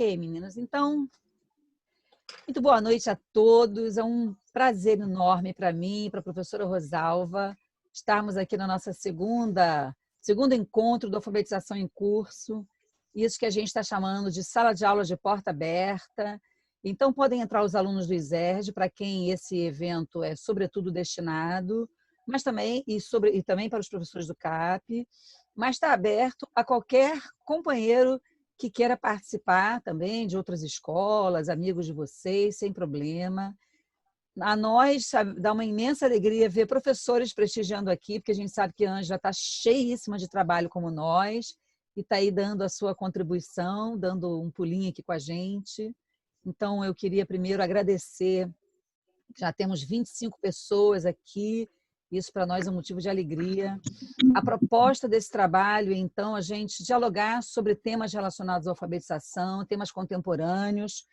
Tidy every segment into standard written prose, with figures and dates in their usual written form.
Ok, meninas. Então, muito boa noite a todos. É um prazer enorme para mim e para a professora Rosalva estarmos aqui na nossa segundo encontro da alfabetização em curso. Isso que a gente está chamando de sala de aula de porta aberta. Então, podem entrar os alunos do ISERJ, para quem esse evento é sobretudo destinado, mas também, e também para os professores do CAP, mas está aberto a qualquer companheiro que queira participar também de outras escolas, amigos de vocês, sem problema. A nós dá uma imensa alegria ver professores prestigiando aqui, porque a gente sabe que a Ângela está cheíssima de trabalho como nós e está aí dando a sua contribuição, dando um pulinho aqui com a gente. Então, eu queria primeiro agradecer. Já temos 25 pessoas aqui, isso para nós é um motivo de alegria. A proposta desse trabalho, então, a gente dialogar sobre temas relacionados à alfabetização, temas contemporâneos,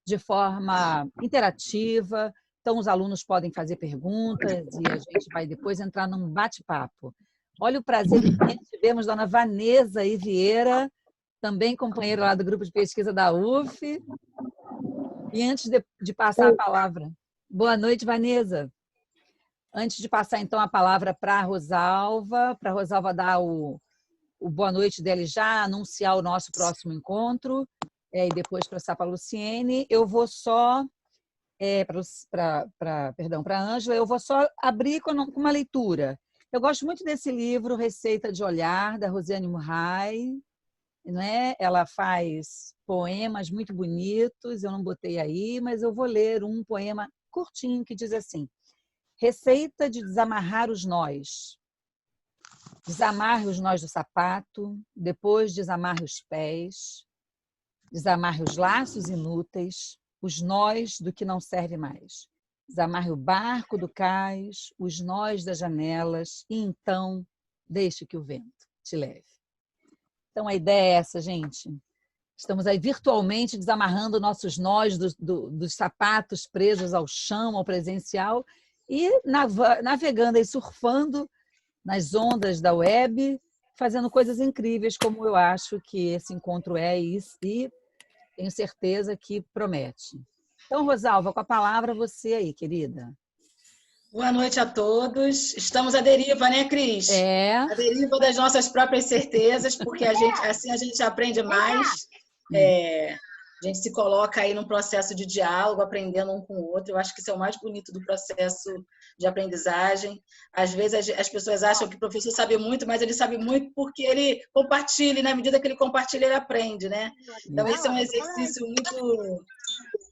de forma interativa. Então, os alunos podem fazer perguntas e a gente vai depois entrar num bate-papo. Olha o prazer imenso de vermos Dona Vanessa Vieira, também companheira lá do grupo de pesquisa da UF. E antes de passar a palavra... Boa noite, Vanessa. Antes de passar, então, a palavra para a Rosalva dar o boa noite dela e já anunciar o nosso próximo encontro, e depois passar para a Luciene, eu vou só, para a Ângela, eu vou só abrir com uma leitura. Eu gosto muito desse livro, Receita de Olhar, da Rosiane Murray, não é? Ela faz poemas muito bonitos, eu não botei aí, mas eu vou ler um poema curtinho que diz assim: receita de desamarrar os nós. Desamarre os nós do sapato, depois desamarre os pés, desamarre os laços inúteis, os nós do que não serve mais. Desamarre o barco do cais, os nós das janelas e então deixe que o vento te leve. Então a ideia é essa, gente. Estamos aí virtualmente desamarrando nossos nós dos sapatos presos ao chão, ao presencial, e navegando e surfando nas ondas da web, fazendo coisas incríveis, como eu acho que esse encontro é, e tenho certeza que promete. Então, Rosalva, com a palavra você aí, querida. Boa noite a todos. Estamos à deriva, né, Cris? À deriva das nossas próprias certezas, porque assim a gente aprende mais. A gente se coloca aí num processo de diálogo, aprendendo um com o outro. Eu acho que isso é o mais bonito do processo de aprendizagem. Às vezes as pessoas acham que o professor sabe muito, mas ele sabe muito porque ele compartilha, e na medida que ele compartilha, ele aprende, né? Então, esse é um exercício muito...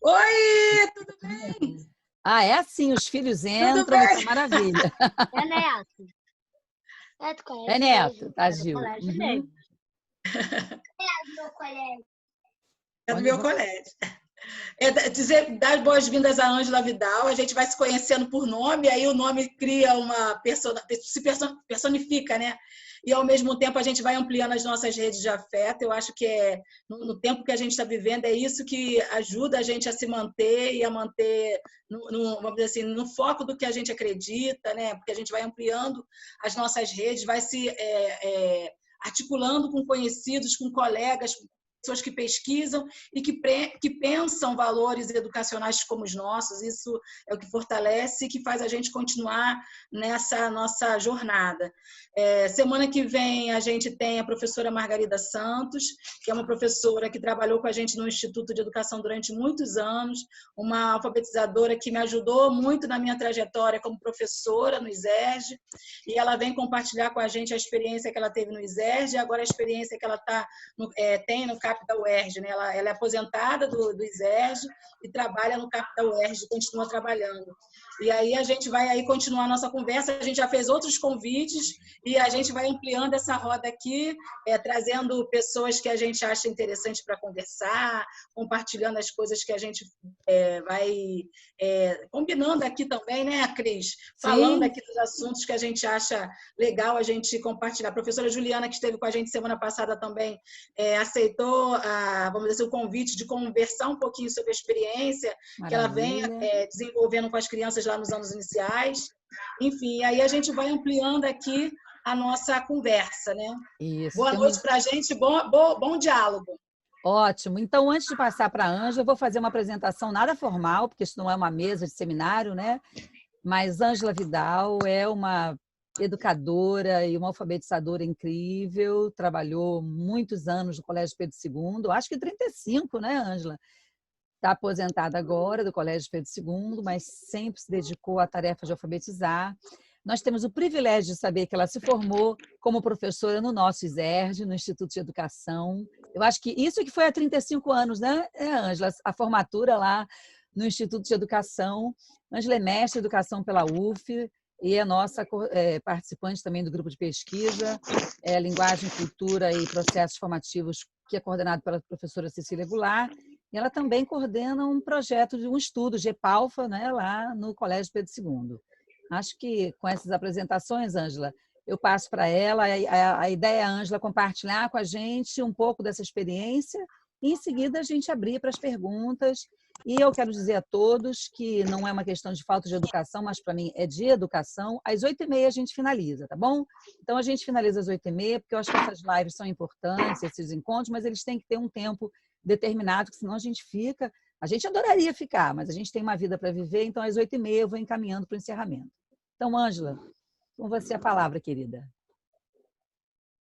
Oi, tudo bem? É assim, os filhos entram, isso é maravilha. É Neto. É Neto, tá, Gil? É do meu colégio. É do meu colégio. Dar as boas-vindas à Ângela Vidal. A gente vai se conhecendo por nome, aí o nome cria se personifica, né? E, ao mesmo tempo, a gente vai ampliando as nossas redes de afeto. Eu acho que no tempo que a gente está vivendo, é isso que ajuda a gente a se manter e a manter, vamos dizer assim, no foco do que a gente acredita, né? Porque a gente vai ampliando as nossas redes, vai se articulando com conhecidos, com colegas, pessoas que pesquisam e que pensam valores educacionais como os nossos. Isso é o que fortalece e que faz a gente continuar nessa nossa jornada. Semana que vem a gente tem a professora Margarida Santos, que é uma professora que trabalhou com a gente no Instituto de Educação durante muitos anos, uma alfabetizadora que me ajudou muito na minha trajetória como professora no ISERJ, e ela vem compartilhar com a gente a experiência que ela teve no ISERJ e agora a experiência que ela tem no CAP da UERJ, né? Ela é aposentada do ISERJ e trabalha no CAP da UERJ, continua trabalhando. E aí a gente vai aí continuar a nossa conversa, a gente já fez outros convites e a gente vai ampliando essa roda aqui, trazendo pessoas que a gente acha interessante para conversar, compartilhando as coisas que a gente vai combinando aqui também, né, Cris? Falando aqui dos assuntos que a gente acha legal a gente compartilhar. A professora Juliana, que esteve com a gente semana passada também, aceitou vamos dizer, o convite de conversar um pouquinho sobre a experiência que ela vem desenvolvendo com as crianças lá nos anos iniciais. Enfim, aí a gente vai ampliando aqui a nossa conversa, né? Isso, Boa noite para a gente, bom diálogo. Ótimo. Então, antes de passar para a Ângela, eu vou fazer uma apresentação nada formal, porque isso não é uma mesa de seminário, né? Mas Ângela Vidal é uma educadora e uma alfabetizadora incrível, trabalhou muitos anos no Colégio Pedro II, acho que 35, né, Ângela? Está aposentada agora do Colégio Pedro II, mas sempre se dedicou à tarefa de alfabetizar. Nós temos o privilégio de saber que ela se formou como professora no nosso ISERJ, no Instituto de Educação. Eu acho que isso que foi há 35 anos, né, Ângela? A formatura lá no Instituto de Educação. Ângela é mestre em Educação pela UF e é nossa participante também do grupo de pesquisa, Linguagem, Cultura e Processos Formativos, que é coordenado pela professora Cecília Goulart. E ela também coordena um projeto de um estudo, GEPALFA, né, lá no Colégio Pedro II. Acho que com essas apresentações, Ângela, eu passo para ela. A ideia é a Ângela compartilhar com a gente um pouco dessa experiência e, em seguida, a gente abrir para as perguntas. E eu quero dizer a todos que não é uma questão de falta de educação, mas para mim é de educação. Às 8h30 a gente finaliza, tá bom? Então, a gente finaliza às 8h30, porque eu acho que essas lives são importantes, esses encontros, mas eles têm que ter um tempo determinado, porque senão a gente fica... A gente adoraria ficar, mas a gente tem uma vida para viver, então às 8h30 eu vou encaminhando para o encerramento. Então, Ângela, com você a palavra, querida.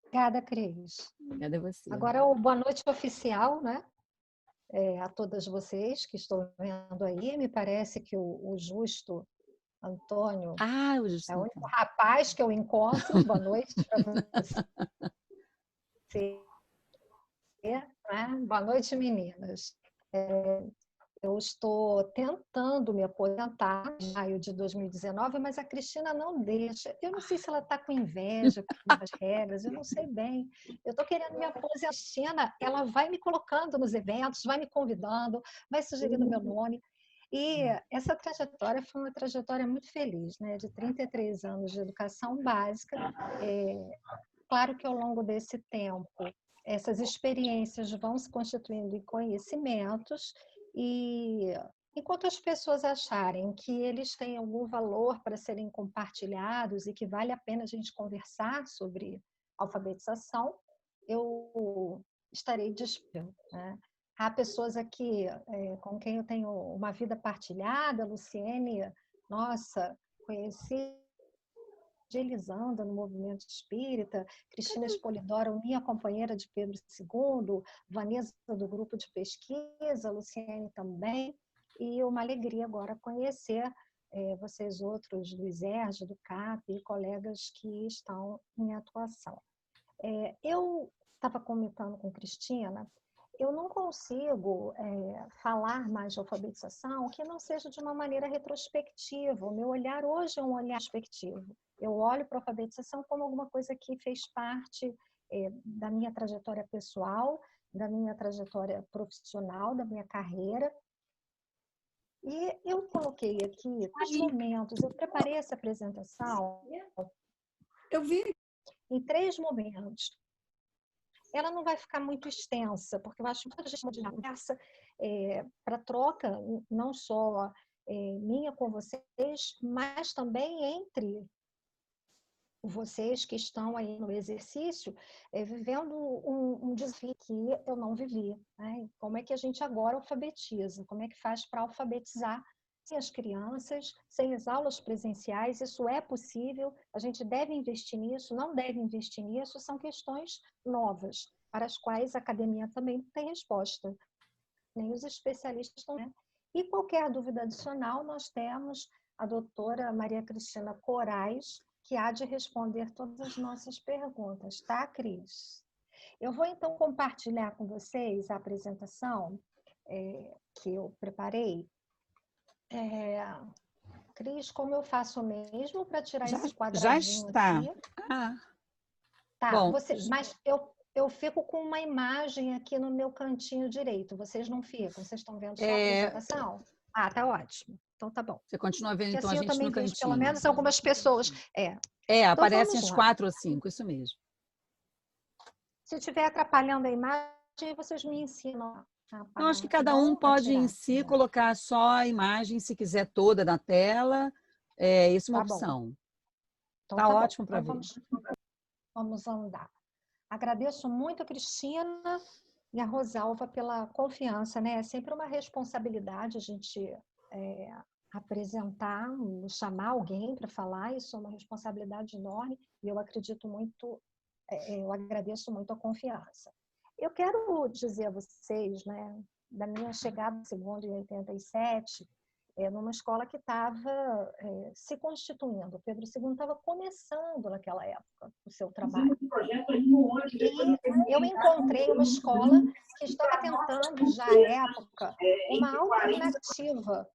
Obrigada, Cris. Obrigada a você. Agora o boa noite oficial, né? A todas vocês que estou vendo aí. Me parece que o Justo Antônio o Justo é o único Antônio. rapaz que eu encontro. Boa noite para você. Né? Boa noite, meninas. Eu estou tentando me aposentar em maio de 2019, mas a Cristina não deixa. Eu não sei se ela está com inveja das regras, eu não sei bem. Eu estou querendo me aposentar. A Cristina, ela vai me colocando nos eventos, vai me convidando, vai sugerindo meu nome. E essa trajetória foi uma trajetória muito feliz, né? De 33 anos de educação básica. Claro que ao longo desse tempo, essas experiências vão se constituindo em conhecimentos e enquanto as pessoas acharem que eles têm algum valor para serem compartilhados e que vale a pena a gente conversar sobre alfabetização, eu estarei disponível, né? Há pessoas aqui com quem eu tenho uma vida partilhada, Luciene, nossa, conheci Elisanda no movimento espírita, Cristina Espolidoro, minha companheira de Pedro II, Vanessa do grupo de pesquisa, Luciene também, e uma alegria agora conhecer vocês outros do ISERJ, do CAP, e colegas que estão em atuação. Eu estava comentando com Cristina, eu não consigo falar mais de alfabetização que não seja de uma maneira retrospectiva. O meu olhar hoje é um olhar retrospectivo. Eu olho para a alfabetização como alguma coisa que fez parte da minha trajetória pessoal, da minha trajetória profissional, da minha carreira. E eu coloquei aqui 3 momentos, eu preparei essa apresentação em 3 momentos. Ela não vai ficar muito extensa, porque eu acho que a gente de conversa para troca, não só minha com vocês, mas também entre vocês que estão aí no exercício, vivendo um desafio que eu não vivi. Né? Como é que a gente agora alfabetiza? Como é que faz para alfabetizar sem as crianças, sem as aulas presenciais? Isso é possível? A gente deve investir nisso? Não deve investir nisso? São questões novas, para as quais a academia também não tem resposta, nem os especialistas também. E qualquer dúvida adicional, nós temos a doutora Maria Cristina Corais, que há de responder todas as nossas perguntas, tá, Cris? Eu vou, então, compartilhar com vocês a apresentação que eu preparei. Cris, como eu faço mesmo para tirar esse quadradinho já está. aqui? Tá, bom, mas eu fico com uma imagem aqui no meu cantinho direito. Vocês não ficam? Vocês estão vendo só a apresentação? Tá ótimo. Então tá bom. Você continua vendo, porque então, assim a gente no cantinho. Pelo menos algumas pessoas. Então, aparecem as 4 ou 5, isso mesmo. Se estiver atrapalhando a imagem, vocês me ensinam. Eu acho que cada um pode em si colocar só a imagem, se quiser toda na tela. Isso é uma opção. Então, tá ótimo para ver. Vamos andar. Agradeço muito a Cristina. e a Rosalva pela confiança, né? É sempre uma responsabilidade a gente apresentar, chamar alguém para falar, isso é uma responsabilidade enorme e eu acredito muito, eu agradeço muito a confiança. Eu quero dizer a vocês, né, da minha chegada no segundo em 87, numa escola que estava se constituindo. O Pedro II estava começando naquela época o seu trabalho. E eu encontrei uma escola que estava tentando, já à época, uma alternativa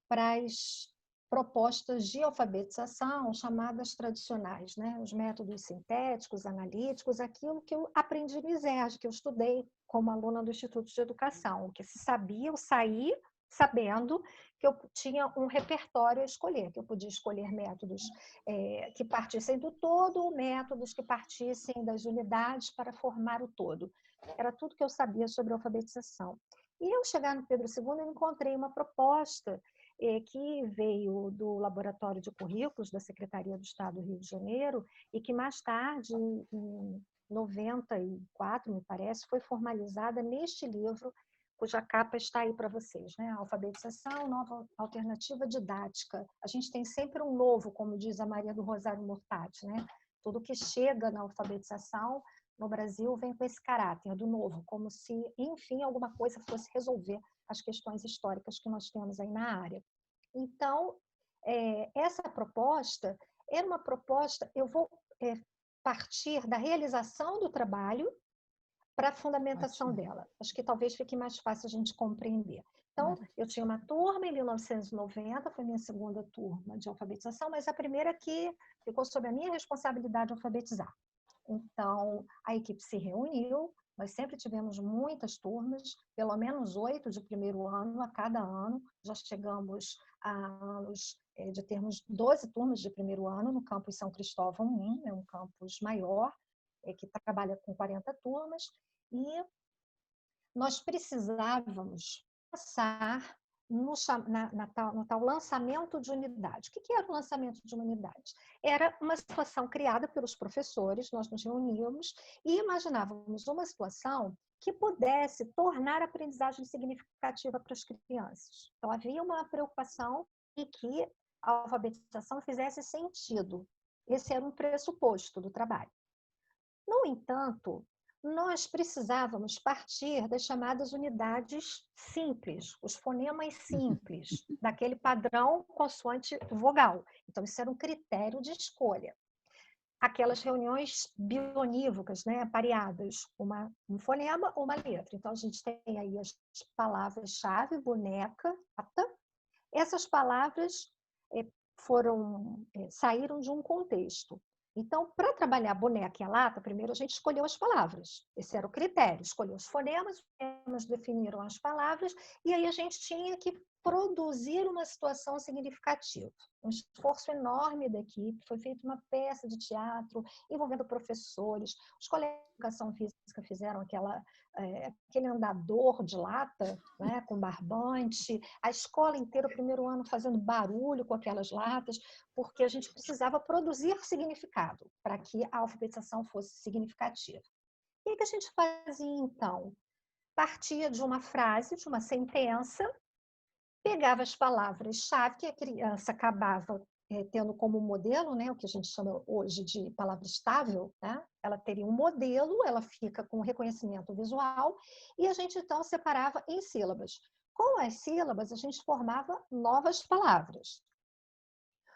para as propostas de alfabetização chamadas tradicionais, né? Os métodos sintéticos, analíticos, aquilo que eu aprendi no ISERJ, que eu estudei como aluna do Instituto de Educação. O que se sabia, eu saí sabendo que eu tinha um repertório a escolher, que eu podia escolher métodos que partissem do todo ou métodos que partissem das unidades para formar o todo. Era tudo que eu sabia sobre alfabetização. E ao chegar no Pedro II, eu encontrei uma proposta que veio do Laboratório de Currículos da Secretaria do Estado do Rio de Janeiro e que mais tarde, em 94, me parece, foi formalizada neste livro, cuja capa está aí para vocês, né? Alfabetização, nova alternativa didática. A gente tem sempre um novo, como diz a Maria do Rosário Mortati, né? Tudo que chega na alfabetização no Brasil vem com esse caráter do novo, como se, enfim, alguma coisa fosse resolver as questões históricas que nós temos aí na área. Então, essa proposta era uma proposta, eu vou partir da realização do trabalho para a fundamentação dela. Acho que talvez fique mais fácil a gente compreender. Então, eu tinha uma turma em 1990, foi minha segunda turma de alfabetização, mas a primeira que ficou sob a minha responsabilidade de alfabetizar. Então, a equipe se reuniu, nós sempre tivemos muitas turmas, pelo menos 8 de primeiro ano a cada ano. Já chegamos a anos de termos 12 turmas de primeiro ano no campus São Cristóvão 1, é um campus maior, que trabalha com 40 turmas, e nós precisávamos passar no tal lançamento de unidade. O que era o lançamento de uma unidade? Era uma situação criada pelos professores, nós nos reuníamos e imaginávamos uma situação que pudesse tornar a aprendizagem significativa para as crianças. Então, havia uma preocupação em que a alfabetização fizesse sentido. Esse era um pressuposto do trabalho. No entanto, nós precisávamos partir das chamadas unidades simples, os fonemas simples, daquele padrão consoante-vogal. Então, isso era um critério de escolha. Aquelas reuniões bionívocas, né, pareadas, um fonema ou uma letra. Então, a gente tem aí as palavras-chave, boneca, ata. Essas palavras saíram de um contexto. Então, para trabalhar boneca e a lata, primeiro a gente escolheu as palavras. Esse era o critério. Escolheu os fonemas definiram as palavras, e aí a gente tinha que produzir uma situação significativa. Um esforço enorme da equipe, foi feita uma peça de teatro envolvendo professores, os colegas de educação física fizeram aquele andador de lata, né, com barbante, a escola inteira, o primeiro ano, fazendo barulho com aquelas latas, porque a gente precisava produzir significado para que a alfabetização fosse significativa. E o que a gente fazia, então? Partia de uma frase, de uma sentença, pegava as palavras-chave que a criança acabava tendo como modelo, né, o que a gente chama hoje de palavra estável, né? Ela teria um modelo, ela fica com reconhecimento visual, e a gente então separava em sílabas. Com as sílabas, a gente formava novas palavras.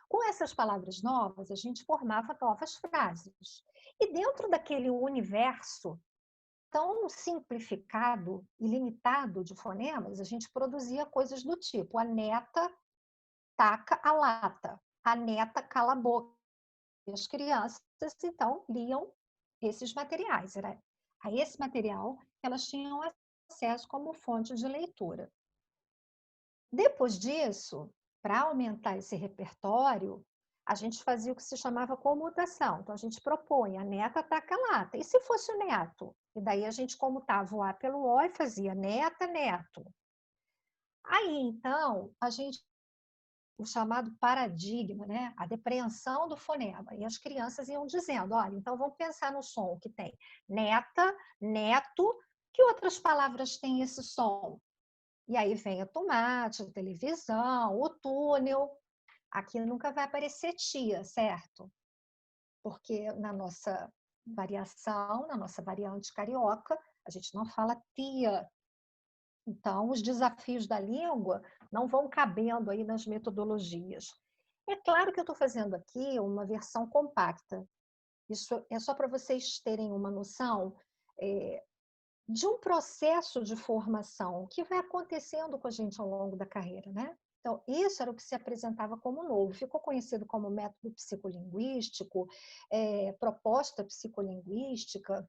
Com essas palavras novas, a gente formava novas frases. E dentro daquele universo tão simplificado e limitado de fonemas, a gente produzia coisas do tipo: a neta taca a lata, a neta cala a boca. E as crianças, então, liam esses materiais. Era a esse material que elas tinham acesso como fonte de leitura. Depois disso, para aumentar esse repertório, a gente fazia o que se chamava comutação. Então, a gente propõe a neta taca a lata. E se fosse o neto? E daí a gente comutava o A pelo O e fazia neta, neto. Aí, então, o chamado paradigma, né? A depreensão do fonema. E as crianças iam dizendo, olha, então vamos pensar no som que tem neta, neto, Que outras palavras têm esse som? E aí vem o tomate, a televisão, o túnel. Aqui nunca vai aparecer tia, certo? Porque na nossa variação, na nossa variante carioca, a gente não fala tia. Então, os desafios da língua não vão cabendo aí nas metodologias. É claro que eu estou fazendo aqui uma versão compacta. Isso é só para vocês terem uma noção de um processo de formação que vai acontecendo com a gente ao longo da carreira, né? Então, isso era o que se apresentava como novo. Ficou conhecido como método psicolinguístico, proposta psicolinguística.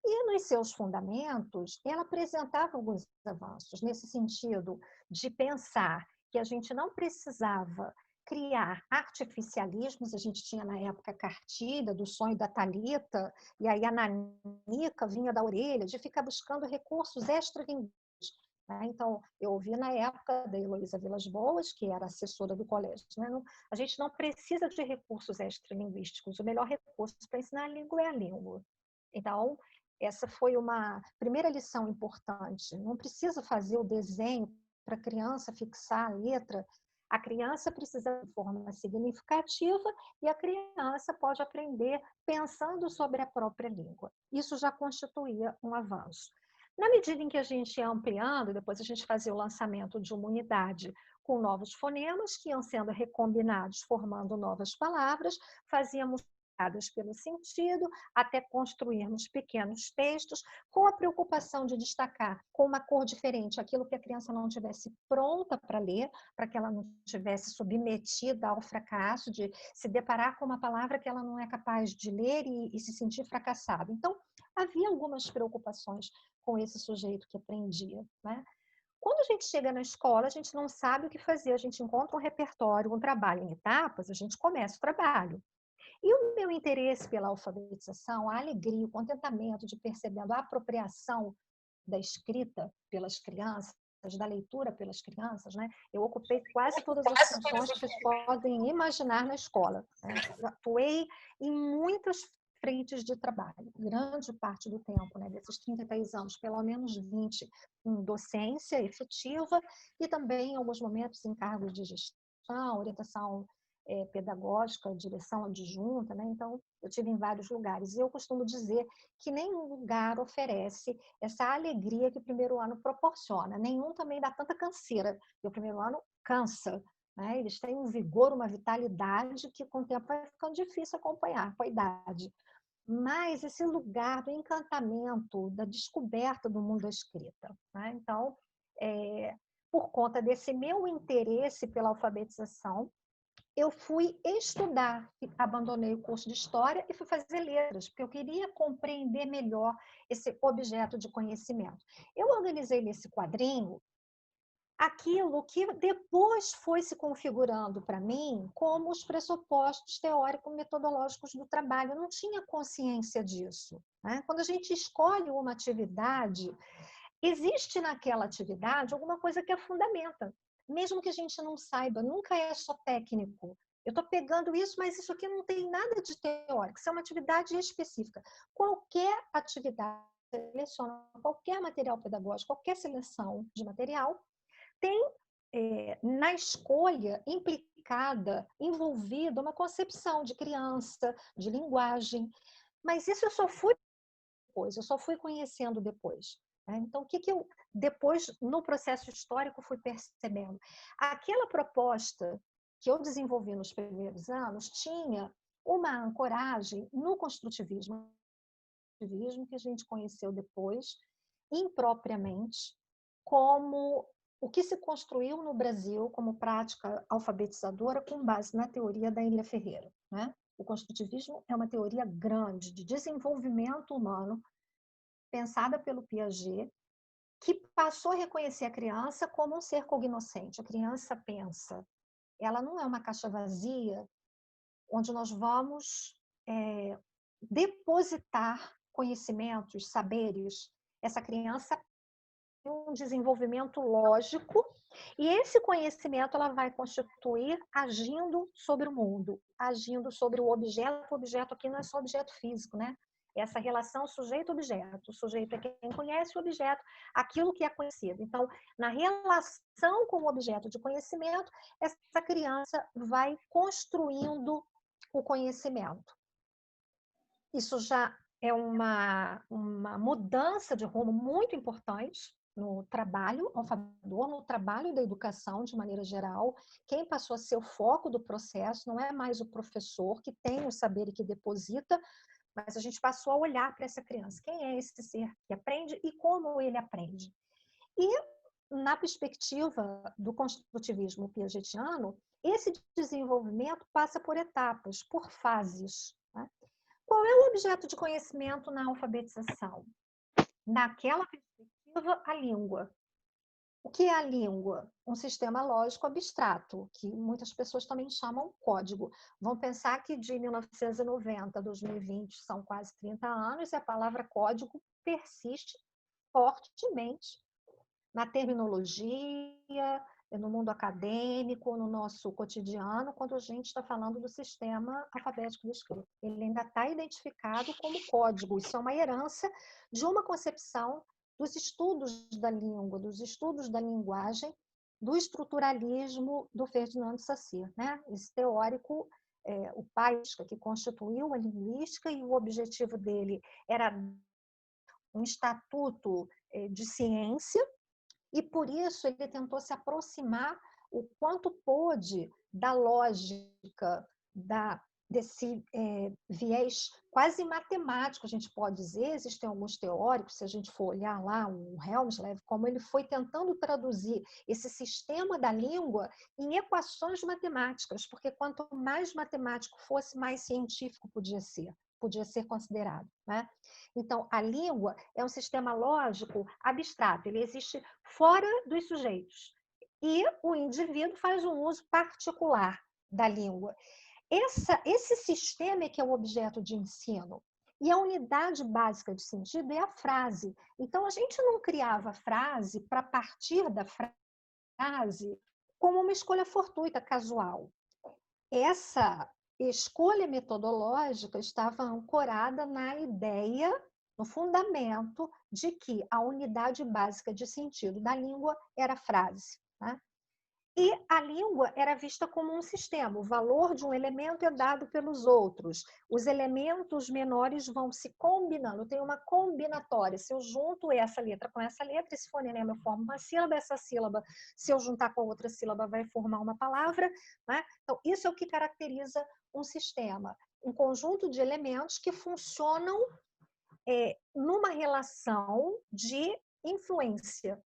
E nos seus fundamentos, ela apresentava alguns avanços, nesse sentido de pensar que a gente não precisava criar artificialismos. A gente tinha na época a cartilha do sonho da Thalita, e aí a nanica vinha da orelha, de ficar buscando recursos extralinguísticos. Então, eu ouvi na época da Heloísa Vilas Boas, que era assessora do colégio, né? A gente não precisa de recursos extralinguísticos, o melhor recurso para ensinar a língua é a língua. Então, essa foi uma primeira lição importante. Não precisa fazer o desenho para a criança fixar a letra. A criança precisa de forma significativa e a criança pode aprender pensando sobre a própria língua. Isso já constituía um avanço. Na medida em que a gente ia ampliando, depois a gente fazia o lançamento de uma unidade com novos fonemas que iam sendo recombinados, formando novas palavras, fazíamos pelo sentido, até construirmos pequenos textos, com a preocupação de destacar com uma cor diferente aquilo que a criança não tivesse pronta para ler, para que ela não tivesse submetida ao fracasso, de se deparar com uma palavra que ela não é capaz de ler e se sentir fracassada. Então, havia algumas preocupações com esse sujeito que aprendia, né? Quando a gente chega na escola, a gente não sabe o que fazer, a gente encontra um repertório, um trabalho em etapas, a gente começa o trabalho. E o meu interesse pela alfabetização, a alegria, o contentamento de percebendo a apropriação da escrita pelas crianças, da leitura pelas crianças, né? Eu ocupei quase todas as funções que vocês podem imaginar na escola, né? Atuei em muitas frentes de trabalho, grande parte do tempo, né? Desses 33 anos, pelo menos 20 em docência efetiva e também, em alguns momentos, em cargos de gestão, orientação pedagógica, direção adjunta, né? Então, eu tive em vários lugares. E eu costumo dizer que nenhum lugar oferece essa alegria que o primeiro ano proporciona. Nenhum também dá tanta canseira, porque o primeiro ano cansa, né? Eles têm um vigor, uma vitalidade que com o tempo vai ficando difícil acompanhar com a idade. Mas esse lugar do encantamento, da descoberta do mundo da escrita, né? Então, por conta desse meu interesse pela alfabetização, eu fui estudar, abandonei o curso de História e fui fazer Letras, porque eu queria compreender melhor esse objeto de conhecimento. Eu organizei nesse quadrinho aquilo que depois foi se configurando para mim como os pressupostos teórico-metodológicos do trabalho. Eu não tinha consciência disso, né? Quando a gente escolhe uma atividade, existe naquela atividade alguma coisa que a fundamenta. Mesmo que a gente não saiba, nunca é só técnico. Eu estou pegando isso, mas isso aqui não tem nada de teórico, isso é uma atividade específica. Qualquer atividade, seleciona qualquer material pedagógico, qualquer seleção de material, tem na escolha implicada, envolvida uma concepção de criança, de linguagem. Mas isso eu só fui depois, eu só fui conhecendo depois. Então, o que eu, depois, no processo histórico, fui percebendo? Aquela proposta que eu desenvolvi nos primeiros anos tinha uma ancoragem no construtivismo que a gente conheceu depois, impropriamente, como o que se construiu no Brasil como prática alfabetizadora com base na teoria da Ilha Ferreira, né? O construtivismo é uma teoria grande de desenvolvimento humano pensada pelo Piaget, que passou a reconhecer a criança como um ser cognoscente. A criança pensa. Ela não é uma caixa vazia onde nós vamos depositar conhecimentos, saberes. Essa criança tem um desenvolvimento lógico e esse conhecimento ela vai constituir agindo sobre o mundo, agindo sobre o objeto. O objeto aqui não é só objeto físico, né? essa relação sujeito-objeto. O sujeito é quem conhece o objeto, aquilo que é conhecido. Então, na relação com o objeto de conhecimento, essa criança vai construindo o conhecimento. Isso já é uma mudança de rumo muito importante no trabalho alfabetizador, no trabalho da educação de maneira geral. Quem passou a ser o foco do processo não é mais o professor que tem o saber e que deposita, mas a gente passou a olhar para essa criança. Quem é esse ser que aprende e como ele aprende? E, na perspectiva do construtivismo piagetiano, esse desenvolvimento passa por etapas, por fases. Né? Qual é o objeto de conhecimento na alfabetização? Naquela perspectiva, a língua. O que é a língua? Um sistema lógico abstrato, que muitas pessoas também chamam código. Vão pensar que de 1990 a 2020 são quase 30 anos e a palavra código persiste fortemente na terminologia, no mundo acadêmico, no nosso cotidiano, quando a gente está falando do sistema alfabético do escrito. Ele ainda está identificado como código. Isso é uma herança de uma concepção dos estudos da língua, dos estudos da linguagem, do estruturalismo do Ferdinand de Saussure, né? Esse teórico, o pai que constituiu a linguística, e o objetivo dele era um estatuto de ciência, e por isso ele tentou se aproximar o quanto pôde da lógica, desse viés quase matemático, a gente pode dizer. Existem alguns teóricos, se a gente for olhar lá o Helmsley, como ele foi tentando traduzir esse sistema da língua em equações matemáticas, porque quanto mais matemático fosse, mais científico podia ser considerado. Né? Então, a língua é um sistema lógico abstrato, ele existe fora dos sujeitos. E o indivíduo faz um uso particular da língua. Esse sistema é que é o objeto de ensino. E a unidade básica de sentido é a frase. Então, a gente não criava a frase para partir da frase como uma escolha fortuita, casual. Essa escolha metodológica estava ancorada na ideia, no fundamento de que a unidade básica de sentido da língua era a frase. Né? E a língua era vista como um sistema. O valor de um elemento é dado pelos outros. Os elementos menores vão se combinando. Tem uma combinatória. Se eu junto essa letra com essa letra, esse fonema forma uma sílaba. Essa sílaba, se eu juntar com outra sílaba, vai formar uma palavra. Né? Então, isso é o que caracteriza um sistema. Um conjunto de elementos que funcionam numa relação de influência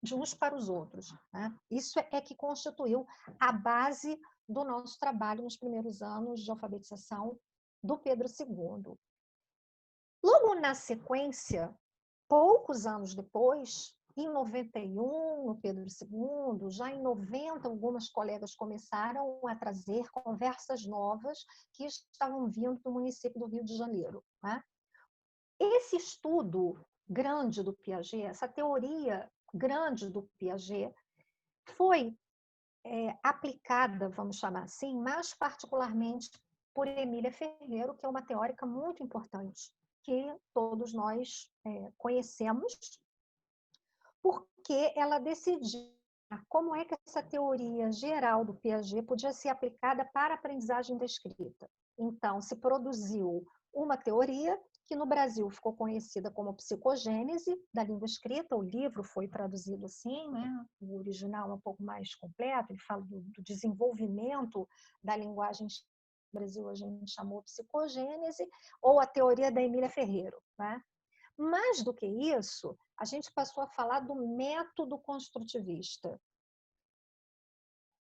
de uns para os outros. Né? Isso é que constituiu a base do nosso trabalho nos primeiros anos de alfabetização do Pedro II. Logo na sequência, poucos anos depois, em 91, no Pedro II, já em 90, algumas colegas começaram a trazer conversas novas que estavam vindo do município do Rio de Janeiro. Né? Esse estudo grande do Piaget, essa teoria grande do Piaget, foi aplicada, vamos chamar assim, mais particularmente por Emília Ferreiro, que é uma teórica muito importante, que todos nós conhecemos, porque ela decidiu como é que essa teoria geral do Piaget podia ser aplicada para a aprendizagem da escrita. Então, se produziu uma teoria que no Brasil ficou conhecida como psicogênese da língua escrita. O livro foi traduzido assim, né? O original é um pouco mais completo, ele fala do desenvolvimento da linguagem. No Brasil a gente chamou psicogênese, ou a teoria da Emília Ferreiro. Né? Mais do que isso, a gente passou a falar do método construtivista.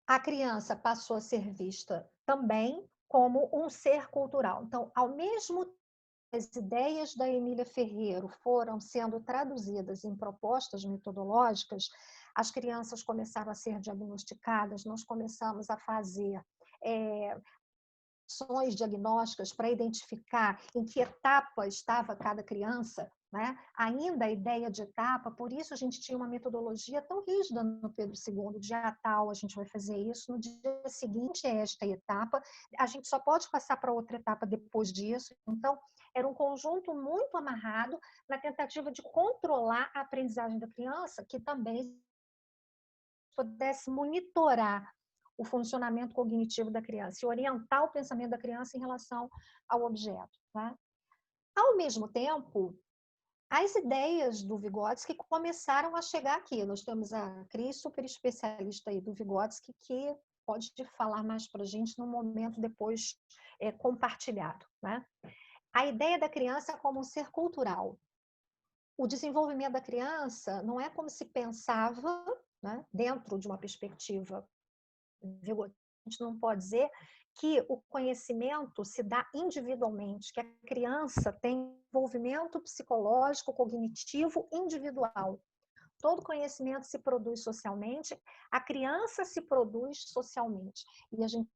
A criança passou a ser vista também como um ser cultural. Então, ao mesmo tempo, as ideias da Emília Ferreiro foram sendo traduzidas em propostas metodológicas, as crianças começaram a ser diagnosticadas, nós começamos a fazer ações diagnósticas para identificar em que etapa estava cada criança né? Ainda a ideia de etapa, por isso a gente tinha uma metodologia tão rígida no Pedro II, dia tal a gente vai fazer isso, no dia seguinte é esta etapa, a gente só pode passar para outra etapa depois disso. Então, era um conjunto muito amarrado na tentativa de controlar a aprendizagem da criança, que também pudesse monitorar o funcionamento cognitivo da criança e orientar o pensamento da criança em relação ao objeto. Tá? Ao mesmo tempo, as ideias do Vygotsky começaram a chegar aqui. Nós temos a Cris, super especialista aí do Vygotsky, que pode falar mais para a gente num momento depois compartilhado. Né? A ideia da criança como um ser cultural. O desenvolvimento da criança não é como se pensava, né, dentro de uma perspectiva Vygotsky. A gente não pode dizer que o conhecimento se dá individualmente, que a criança tem desenvolvimento psicológico, cognitivo individual. Todo conhecimento se produz socialmente, a criança se produz socialmente. E a gente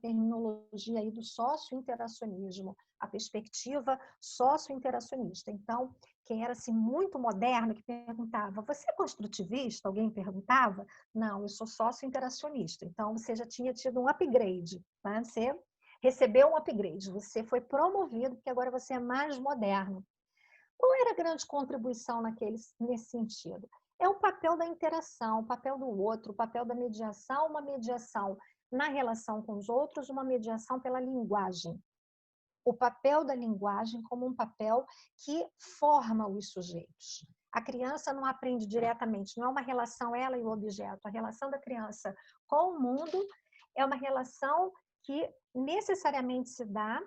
tem a terminologia aí do socio-interacionismo, a perspectiva socio-interacionista. Então, quem era assim, muito moderno, que perguntava, você é construtivista? Alguém perguntava? Não, eu sou socio-interacionista. Então, você já tinha tido um upgrade, né? Você recebeu um upgrade, você foi promovido, porque agora você é mais moderno. Qual era a grande contribuição nesse sentido? É o papel da interação, o papel do outro, o papel da mediação, uma mediação na relação com os outros, uma mediação pela linguagem. O papel da linguagem como um papel que forma os sujeitos. A criança não aprende diretamente, não é uma relação ela e o objeto. A relação da criança com o mundo é uma relação que necessariamente se dá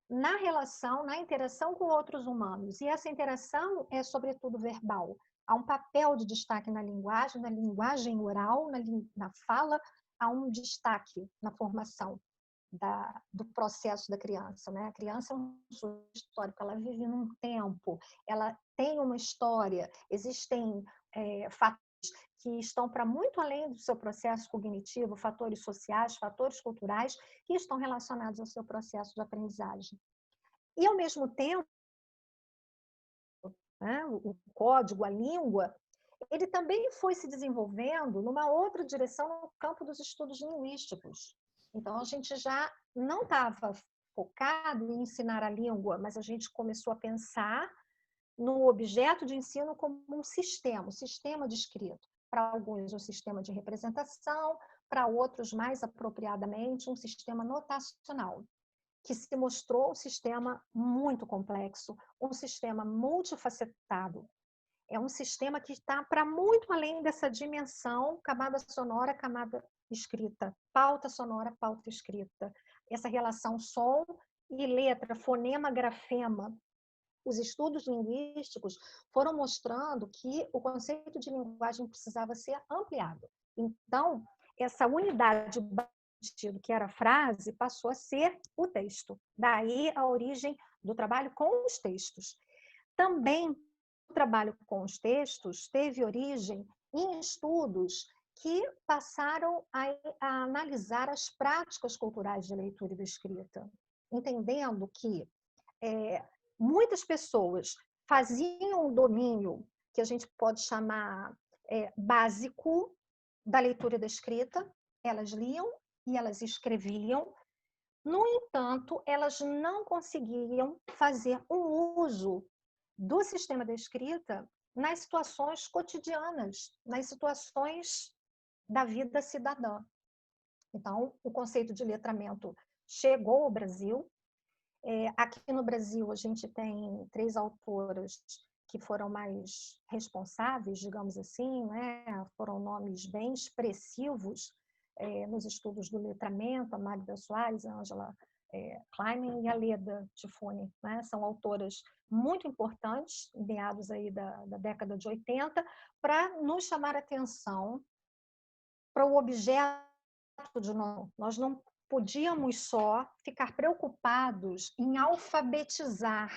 na relação, na interação com outros humanos. E essa interação é, sobretudo, verbal. Há um papel de destaque na linguagem oral, na fala, há um destaque na formação do processo da criança. Né? A criança é um sujeito histórico, ela vive num tempo, ela tem uma história, existem fatores que estão para muito além do seu processo cognitivo, fatores sociais, fatores culturais, que estão relacionados ao seu processo de aprendizagem. E, ao mesmo tempo, né, o código, a língua, ele também foi se desenvolvendo numa outra direção no campo dos estudos linguísticos. Então, a gente já não estava focado em ensinar a língua, mas a gente começou a pensar no objeto de ensino como um sistema de escrita. Para alguns, um sistema de representação, para outros, mais apropriadamente, um sistema notacional, que se mostrou um sistema muito complexo, um sistema multifacetado. É um sistema que está para muito além dessa dimensão, camada sonora, camada escrita, pauta sonora, pauta escrita. Essa relação som e letra, fonema, grafema. Os estudos linguísticos foram mostrando que o conceito de linguagem precisava ser ampliado. Então, essa unidade que era a frase passou a ser o texto. Daí a origem do trabalho com os textos. Também o trabalho com os textos teve origem em estudos que passaram a analisar as práticas culturais de leitura e de escrita, entendendo que muitas pessoas faziam um domínio que a gente pode chamar básico da leitura e da escrita, elas liam e elas escreviam. No entanto, elas não conseguiam fazer um uso do sistema da escrita nas situações cotidianas, nas situações da vida cidadã. Então, o conceito de letramento chegou ao Brasil. Aqui no Brasil, a gente tem 3 autoras que foram mais responsáveis, digamos assim, né? Foram nomes bem expressivos nos estudos do letramento, a Magda Soares, a Ângela Kleiman e a Leda Tifone, né? São autoras muito importantes, em meados aí da década de 80, para nos chamar a atenção para o objeto de nós não podíamos só ficar preocupados em alfabetizar.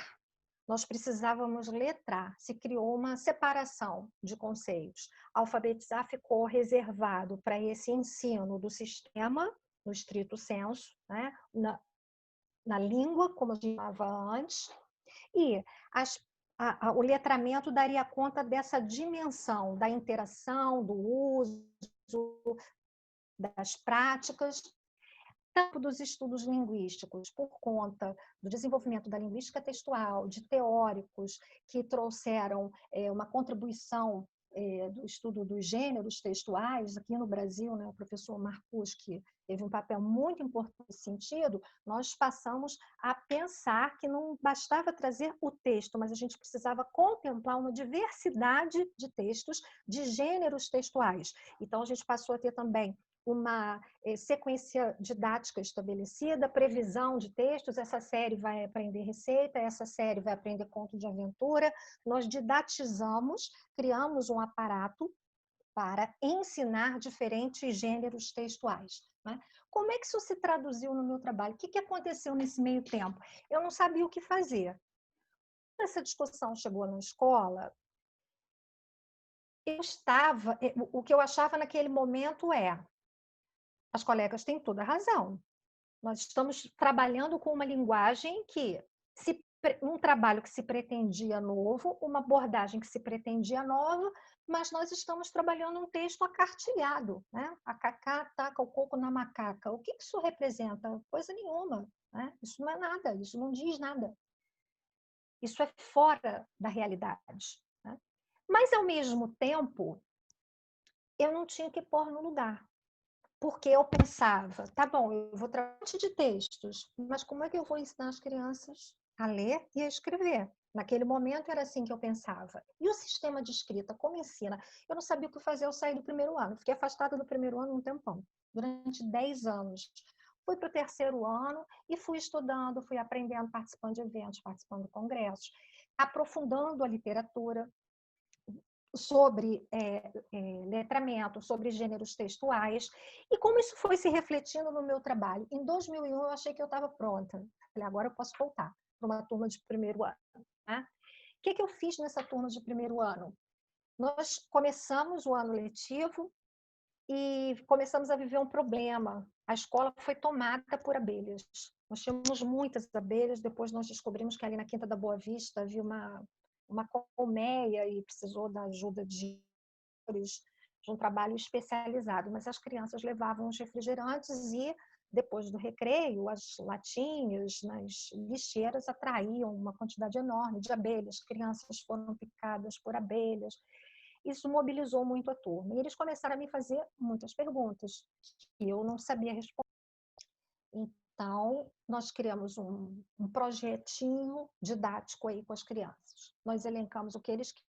Nós precisávamos letrar. Se criou uma separação de conceitos. Alfabetizar ficou reservado para esse ensino do sistema, no estrito sensu, né? na língua, como eu chamava antes, e o letramento daria conta dessa dimensão da interação, do uso, das práticas, tanto dos estudos linguísticos, por conta do desenvolvimento da linguística textual, de teóricos que trouxeram uma contribuição do estudo dos gêneros textuais, aqui no Brasil, né, o professor Marcus, que teve um papel muito importante nesse sentido, nós passamos a pensar que não bastava trazer o texto, mas a gente precisava contemplar uma diversidade de textos, de gêneros textuais. Então, a gente passou a ter também uma sequência didática estabelecida, previsão de textos, essa série vai aprender receita, essa série vai aprender conto de aventura. Nós didatizamos, criamos um aparato para ensinar diferentes gêneros textuais. Né? Como é que isso se traduziu no meu trabalho? O que aconteceu nesse meio tempo? Eu não sabia o que fazer. Quando essa discussão chegou na escola, o que eu achava naquele momento as colegas têm toda a razão. Nós estamos trabalhando com uma linguagem que, um trabalho que se pretendia novo, uma abordagem que se pretendia nova, mas nós estamos trabalhando um texto acartilhado, né? A cacá taca o coco na macaca. O que isso representa? Coisa nenhuma, né? Isso não é nada, isso não diz nada. Isso é fora da realidade, né? Mas, ao mesmo tempo, eu não tinha que pôr no lugar. Porque eu pensava, tá bom, eu vou trabalhar um monte de textos, mas como é que eu vou ensinar as crianças a ler e a escrever? Naquele momento era assim que eu pensava. E o sistema de escrita, como ensina? Eu não sabia o que fazer, eu saí do primeiro ano. Fiquei afastada do primeiro ano um tempão, durante 10 anos. Fui para o terceiro ano e fui estudando, fui aprendendo, participando de eventos, participando de congressos, aprofundando a literatura, sobre letramento, sobre gêneros textuais, e como isso foi se refletindo no meu trabalho. Em 2001, eu achei que eu estava pronta. Falei, agora eu posso voltar para uma turma de primeiro ano. Né? O que eu fiz nessa turma de primeiro ano? Nós começamos o ano letivo e começamos a viver um problema. A escola foi tomada por abelhas. Nós tínhamos muitas abelhas, depois nós descobrimos que ali na Quinta da Boa Vista havia uma colmeia e precisou da ajuda de um trabalho especializado, mas as crianças levavam os refrigerantes e, depois do recreio, as latinhas nas lixeiras atraíam uma quantidade enorme de abelhas, crianças foram picadas por abelhas. Isso mobilizou muito a turma. E eles começaram a me fazer muitas perguntas que eu não sabia responder. Então, nós criamos um projetinho didático aí com as crianças. Nós elencamos o que eles querem.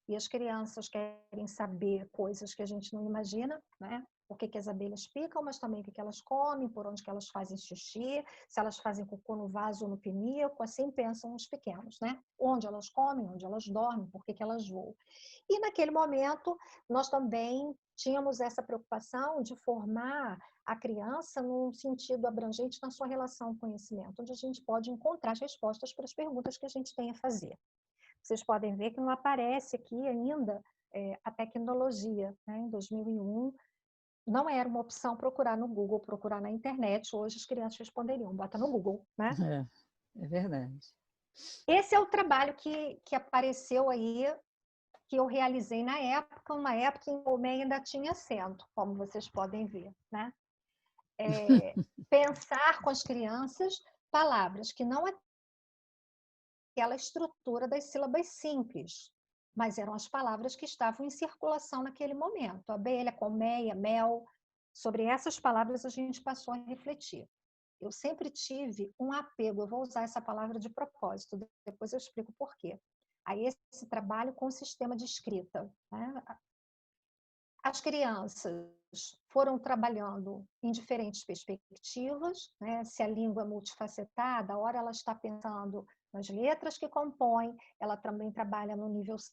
E as crianças querem saber coisas que a gente não imagina, né? O que as abelhas picam, mas também o que elas comem, por onde que elas fazem xixi, se elas fazem cocô no vaso ou no pinico, assim pensam os pequenos, né? Onde elas comem, onde elas dormem, por que elas voam. E naquele momento, nós também tínhamos essa preocupação de formar a criança num sentido abrangente na sua relação com o conhecimento, onde a gente pode encontrar as respostas para as perguntas que a gente tem a fazer. Vocês podem ver que não aparece aqui ainda a tecnologia. Né? Em 2001, não era uma opção procurar no Google, procurar na internet. Hoje as crianças responderiam, bota no Google. Né? É verdade. Esse é o trabalho que apareceu aí, que eu realizei na época, uma época em que o MEI ainda tinha acento, como vocês podem ver. Né? Pensar com as crianças palavras que não aquela estrutura das sílabas simples, mas eram as palavras que estavam em circulação naquele momento. Abelha, colmeia, mel. Sobre essas palavras a gente passou a refletir. Eu sempre tive um apego, eu vou usar essa palavra de propósito, depois eu explico por quê. Aí esse trabalho com o sistema de escrita. Né? As crianças foram trabalhando em diferentes perspectivas, né? Se a língua é multifacetada, a hora ela está pensando nas letras que compõem, ela também trabalha no nível das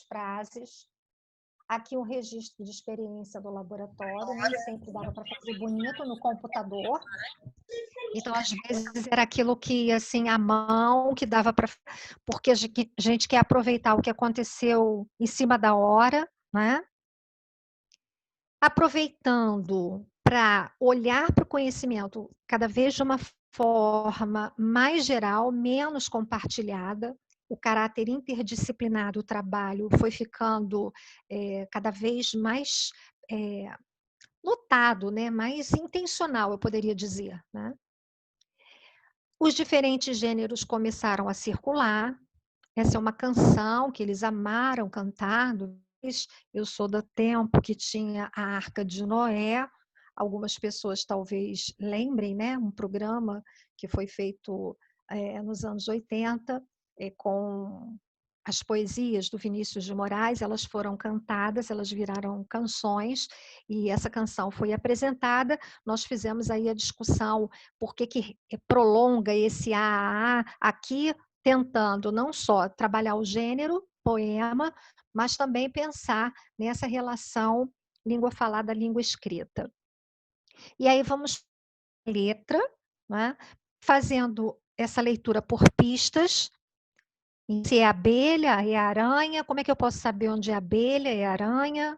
frases. Aqui um registro de experiência do laboratório, nem sempre dava para fazer bonito no computador. Então, às vezes, era aquilo que, assim, à mão, que dava para... Porque a gente quer aproveitar o que aconteceu em cima da hora, né? Aproveitando para olhar para o conhecimento cada vez de uma forma mais geral, menos compartilhada. o caráter interdisciplinar do trabalho foi ficando cada vez mais notado, né? Mais intencional, eu poderia dizer, né? Os diferentes gêneros começaram a circular. Essa é uma canção que eles amaram cantar. Eu sou do tempo que tinha a Arca de Noé. Algumas pessoas talvez lembrem, né? Um programa que foi feito nos anos 80, com as poesias do Vinícius de Moraes. Elas foram cantadas, elas viraram canções, e essa canção foi apresentada. Nós fizemos aí a discussão por que prolonga esse a aqui, tentando não só trabalhar o gênero, poema, mas também pensar nessa relação língua falada, língua escrita. E aí vamos letra, né? Fazendo essa leitura por pistas. Se é abelha, é aranha, como é que eu posso saber onde é abelha, é aranha?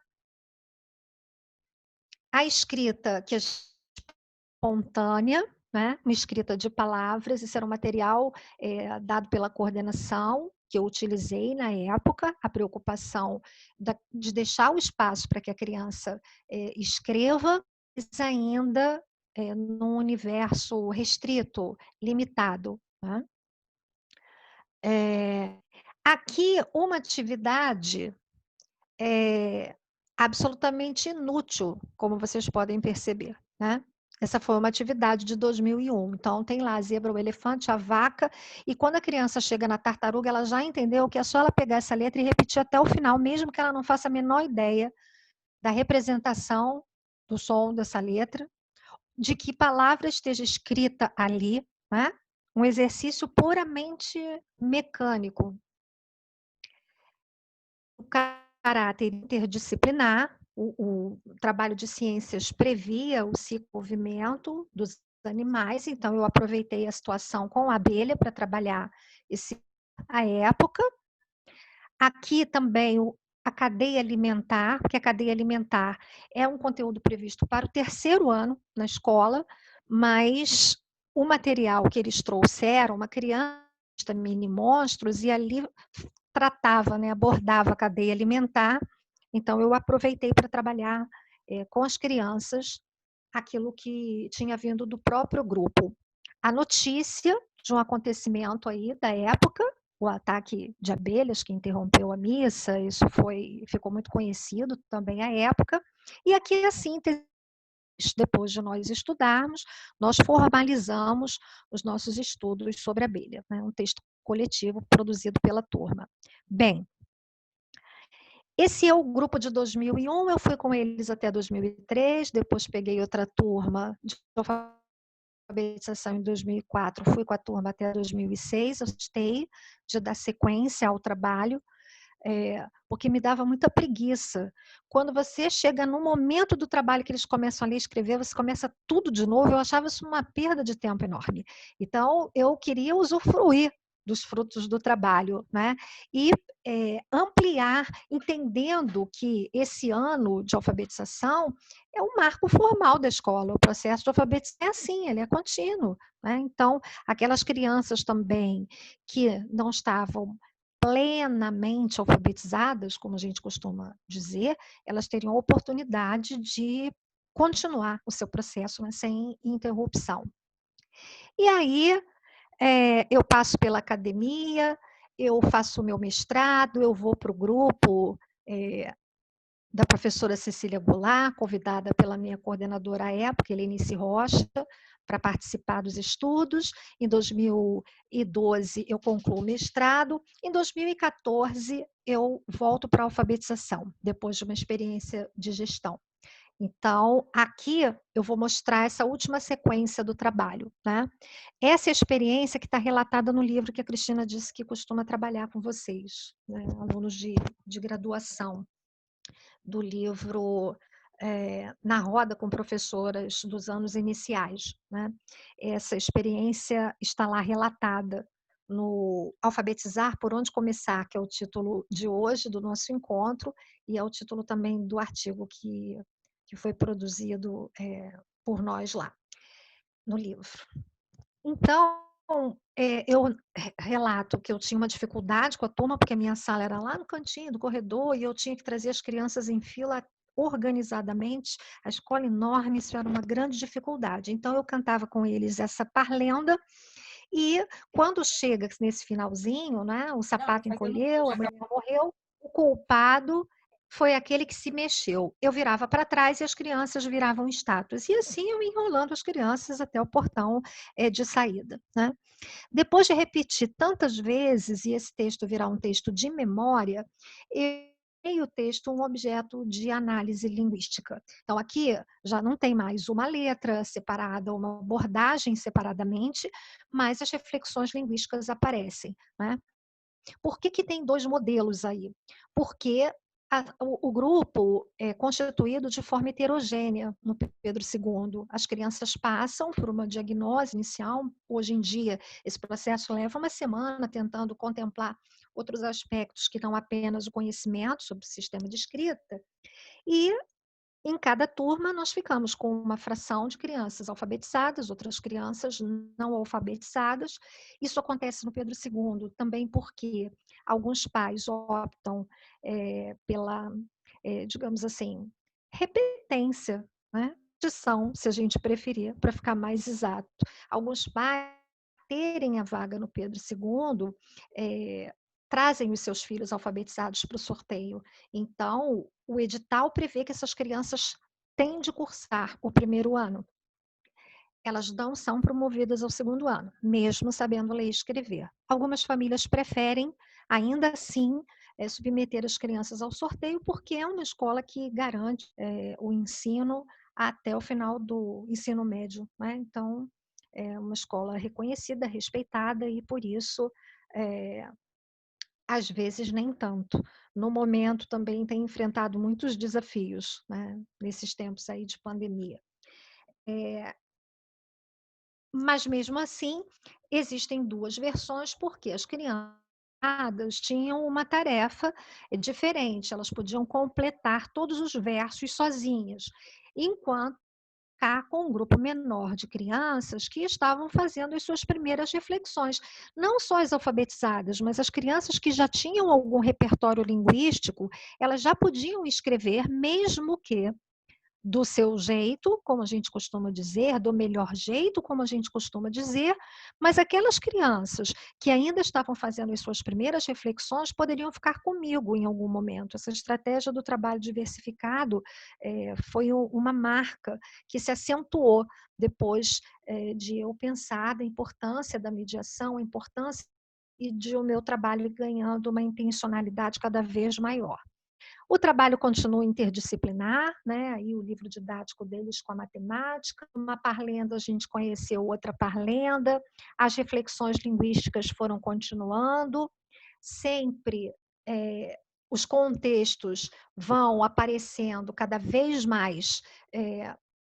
A escrita que é espontânea, né? Uma escrita de palavras, isso era um material dado pela coordenação, que eu utilizei na época, a preocupação de deixar o espaço para que a criança escreva, mas ainda num universo restrito, limitado. Né? Aqui, uma atividade absolutamente inútil, como vocês podem perceber, né? Essa foi uma atividade de 2001. Então, tem lá a zebra, o elefante, a vaca. E quando a criança chega na tartaruga, ela já entendeu que é só ela pegar essa letra e repetir até o final, mesmo que ela não faça a menor ideia da representação do som dessa letra, de que palavra esteja escrita ali, né? Um exercício puramente mecânico. O caráter interdisciplinar, o trabalho de ciências previa o ciclo-movimento dos animais, então eu aproveitei a situação com a abelha para trabalhar a época. Aqui também a cadeia alimentar, porque a cadeia alimentar é um conteúdo previsto para o 3º ano na escola, mas o material que eles trouxeram, uma criança mini monstros, e ali tratava, né, abordava a cadeia alimentar. Então, eu aproveitei para trabalhar com as crianças aquilo que tinha vindo do próprio grupo. A notícia de um acontecimento aí da época, o ataque de abelhas que interrompeu a missa, isso ficou muito conhecido também à época. E aqui a síntese, depois de nós estudarmos, nós formalizamos os nossos estudos sobre a abelha, né? Um texto coletivo produzido pela turma. Bem, esse é o grupo de 2001, eu fui com eles até 2003, depois peguei outra turma de alfabetização em 2004, fui com a turma até 2006, eu gostei de dar sequência ao trabalho, porque me dava muita preguiça. Quando você chega no momento do trabalho que eles começam a ler e escrever, você começa tudo de novo, eu achava isso uma perda de tempo enorme. Então, eu queria usufruir dos frutos do trabalho, né? E ampliar, entendendo que esse ano de alfabetização é um marco formal da escola. O processo de alfabetização é assim, ele é contínuo, né? Então, aquelas crianças também que não estavam plenamente alfabetizadas, como a gente costuma dizer, elas teriam a oportunidade de continuar o seu processo, né, sem interrupção. E aí, eu passo pela academia, eu faço o meu mestrado, eu vou para o grupo da professora Cecília Goulart, convidada pela minha coordenadora à época, Helenice Rocha, para participar dos estudos. Em 2012, eu concluo o mestrado. Em 2014, eu volto para a alfabetização, depois de uma experiência de gestão. Então, aqui eu vou mostrar essa última sequência do trabalho, né? Essa é a experiência que está relatada no livro que a Cristina disse que costuma trabalhar com vocês, né? Alunos de graduação, do livro Na Roda com Professoras dos Anos Iniciais, né? Essa experiência está lá relatada no Alfabetizar por Onde Começar, que é o título de hoje do nosso encontro, e é o título também do artigo que foi produzido por nós lá, no livro. Então, eu relato que eu tinha uma dificuldade com a turma, porque a minha sala era lá no cantinho do corredor e eu tinha que trazer as crianças em fila organizadamente, a escola enorme, isso era uma grande dificuldade. Então, eu cantava com eles essa parlenda e quando chega nesse finalzinho, né, o sapato encolheu, a mulher morreu, o culpado foi aquele que se mexeu. Eu virava para trás e as crianças viravam estátuas. E assim eu ia enrolando as crianças até o portão de saída, né? Depois de repetir tantas vezes e esse texto virar um texto de memória, eu tornei o texto um objeto de análise linguística. Então, aqui já não tem mais uma letra separada, uma abordagem separadamente, mas as reflexões linguísticas aparecem, né? Por que tem dois modelos aí? Porque o grupo é constituído de forma heterogênea no Pedro II. As crianças passam por uma diagnose inicial. Hoje em dia, esse processo leva uma semana tentando contemplar outros aspectos que não apenas o conhecimento sobre o sistema de escrita. E em cada turma, nós ficamos com uma fração de crianças alfabetizadas, outras crianças não alfabetizadas. Isso acontece no Pedro II também porque alguns pais optam pela, digamos assim, repetência, né? Repetição, se a gente preferir, para ficar mais exato. Alguns pais terem a vaga no Pedro II, trazem os seus filhos alfabetizados para o sorteio. Então, o edital prevê que essas crianças têm de cursar o primeiro ano. Elas não são promovidas ao segundo ano, mesmo sabendo ler e escrever. Algumas famílias preferem, ainda assim, submeter as crianças ao sorteio, porque é uma escola que garante o ensino até o final do ensino médio, né? Então, é uma escola reconhecida, respeitada, e por isso às vezes nem tanto. No momento também tem enfrentado muitos desafios, né, nesses tempos aí de pandemia. Mas mesmo assim, existem duas versões, porque as crianças tinham uma tarefa diferente, elas podiam completar todos os versos sozinhas, enquanto ficar com um grupo menor de crianças que estavam fazendo as suas primeiras reflexões. Não só as alfabetizadas, mas as crianças que já tinham algum repertório linguístico, elas já podiam escrever, mesmo que do seu jeito, como a gente costuma dizer, do melhor jeito, como a gente costuma dizer, mas aquelas crianças que ainda estavam fazendo as suas primeiras reflexões poderiam ficar comigo em algum momento. Essa estratégia do trabalho diversificado foi uma marca que se acentuou depois de eu pensar da importância da mediação, a importância e de o meu trabalho ganhando uma intencionalidade cada vez maior. O trabalho continua interdisciplinar, né? Aí o livro didático deles com a matemática, uma parlenda a gente conheceu outra parlenda, as reflexões linguísticas foram continuando, sempre os contextos vão aparecendo cada vez mais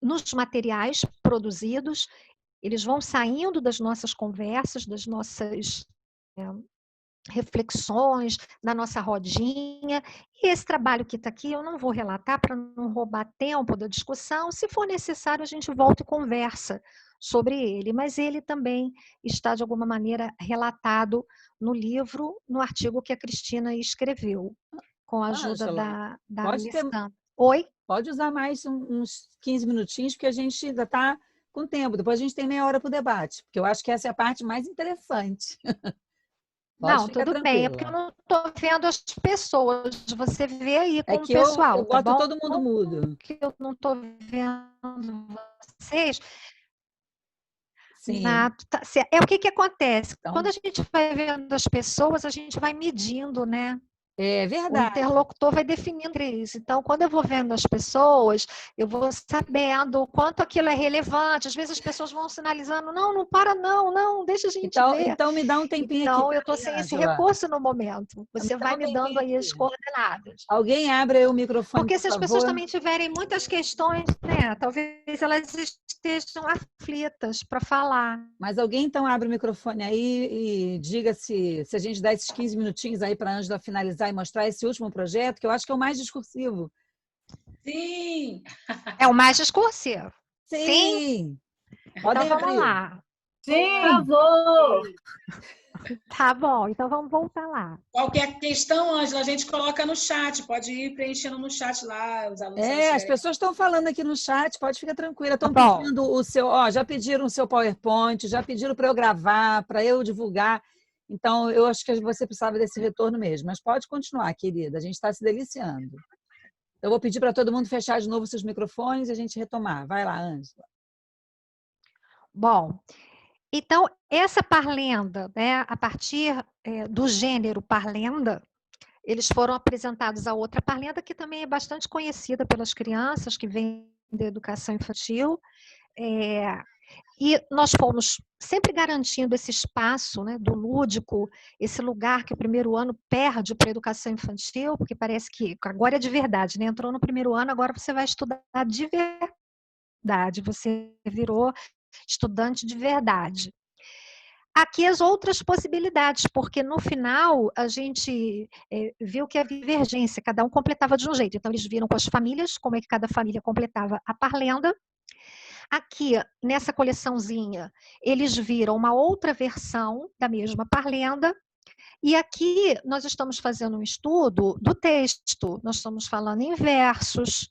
nos materiais produzidos, eles vão saindo das nossas conversas, das nossas reflexões, na nossa rodinha. E esse trabalho que está aqui, eu não vou relatar para não roubar tempo da discussão. Se for necessário, a gente volta e conversa sobre ele. Mas ele também está, de alguma maneira, relatado no livro, no artigo que a Cristina escreveu, com a ajuda Ângela, da pode ter, Alessandra. Oi? pode usar mais uns 15 minutinhos, porque a gente ainda está com tempo. Depois a gente tem meia hora para o debate, porque eu acho que essa é a parte mais interessante. Pode Não, ficar tudo bem, é porque eu tranquila. não estou vendo as pessoas. Você vê aí É com o que eu pessoal, tá boto bom? todo mundo mudo. Que eu não estou vendo vocês. Sim. É o que acontece? Quando Então, a gente vai vendo as pessoas, a gente vai medindo, né? é O verdade. interlocutor vai definindo isso. Então, quando eu vou vendo as pessoas, eu vou sabendo o quanto aquilo é relevante. Às vezes as pessoas vão sinalizando, não, não para não, não, deixa a gente ver. Então me dá um tempinho aqui Então, eu para estou mim, sem esse Ângela. recurso no momento. Me Você dá vai um me dando tempinho aí as aqui. coordenadas. Alguém abre aí o microfone, Porque por se as pessoas favor. também tiverem muitas questões, né, talvez elas estejam aflitas para falar. Mas alguém então abre o microfone aí e diga se a gente dá esses 15 minutinhos aí para a Ângela finalizar e mostrar esse último projeto, que eu acho que é o mais discursivo. Sim! É o mais discursivo. Sim? Sim! Então Podem vamos abrir. lá. Sim, travou! Tá bom, então vamos voltar lá. Qualquer questão, Ângela, a gente coloca no chat. Pode ir preenchendo no chat lá, os alunos. As pessoas estão falando aqui no chat, pode ficar tranquila. Estão Bom. pedindo o seu, já pediram o seu PowerPoint, já pediram para eu gravar, para eu divulgar. Então, eu acho que você precisava desse retorno mesmo. Mas pode continuar, querida. A gente está se deliciando. Eu vou pedir para todo mundo fechar de novo seus microfones e a gente retomar. Vai lá, Ângela. Bom, então, essa parlenda, né, a partir do gênero parlenda, eles foram apresentados a outra parlenda, que também é bastante conhecida pelas crianças, que vem da educação infantil. E nós fomos sempre garantindo esse espaço, né, do lúdico, esse lugar que o primeiro ano perde para a educação infantil, porque parece que agora é de verdade, né? Entrou no primeiro ano, agora você vai estudar de verdade, você virou estudante de verdade. Aqui as outras possibilidades, porque no final a gente viu que havia divergência, cada um completava de um jeito. Então, eles viram com as famílias, como é que cada família completava a parlenda. Aqui, nessa coleçãozinha, eles viram uma outra versão da mesma parlenda. E aqui nós estamos fazendo um estudo do texto, nós estamos falando em versos,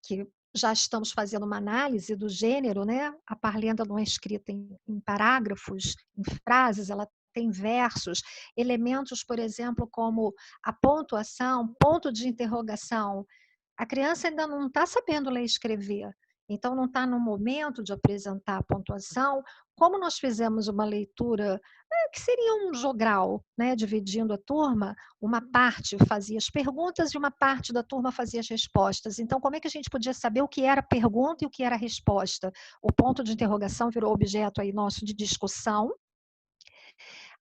que já estamos fazendo uma análise do gênero, né? A parlenda não é escrita em parágrafos, em frases, ela tem versos, elementos, por exemplo, como a pontuação, ponto de interrogação. A criança ainda não está sabendo ler e escrever, então não está no momento de apresentar a pontuação. Como nós fizemos uma leitura que seria um jogral, né, dividindo a turma, uma parte fazia as perguntas e uma parte da turma fazia as respostas. Então, como é que a gente podia saber o que era pergunta e o que era resposta? O ponto de interrogação virou objeto aí nosso de discussão.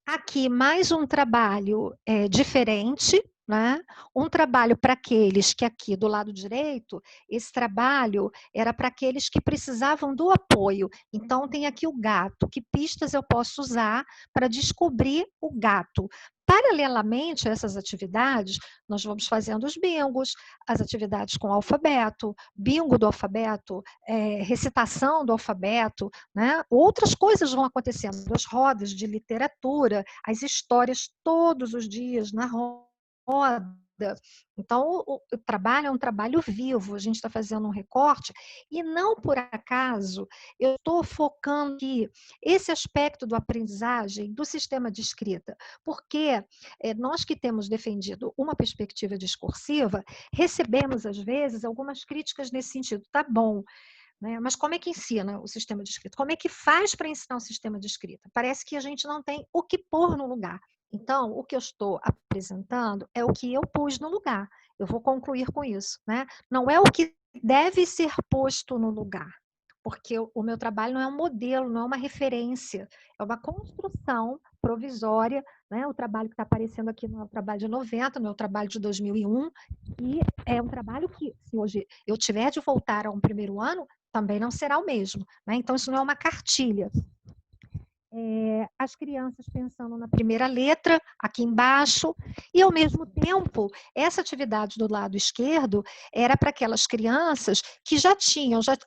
Aqui, mais um trabalho diferente, né? Um trabalho para aqueles que aqui do lado direito, esse trabalho era para aqueles que precisavam do apoio. Então, tem aqui o gato. Que pistas eu posso usar para descobrir o gato? Paralelamente a essas atividades, nós vamos fazendo os bingos, as atividades com o alfabeto, bingo do alfabeto, recitação do alfabeto, né? Outras coisas vão acontecendo, as rodas de literatura, as histórias todos os dias na roda. Então, o trabalho é um trabalho vivo, a gente está fazendo um recorte, e não por acaso eu estou focando aqui esse aspecto do aprendizagem do sistema de escrita, porque nós que temos defendido uma perspectiva discursiva, recebemos, às vezes, algumas críticas nesse sentido. Tá bom, né? Mas como é que ensina o sistema de escrita? Como é que faz para ensinar o sistema de escrita? Parece que a gente não tem o que pôr no lugar. Então, o que eu estou apresentando é o que eu pus no lugar. Eu vou concluir com isso, né? Não é o que deve ser posto no lugar, porque o meu trabalho não é um modelo, não é uma referência, é uma construção provisória, né? O trabalho que está aparecendo aqui não é o trabalho de 90, não é o trabalho de 2001, e é um trabalho que, se hoje eu tiver de voltar a um primeiro ano, também não será o mesmo, né? Então, isso não é uma cartilha. As crianças pensando na primeira letra, aqui embaixo, e ao mesmo tempo, essa atividade do lado esquerdo era para aquelas crianças que já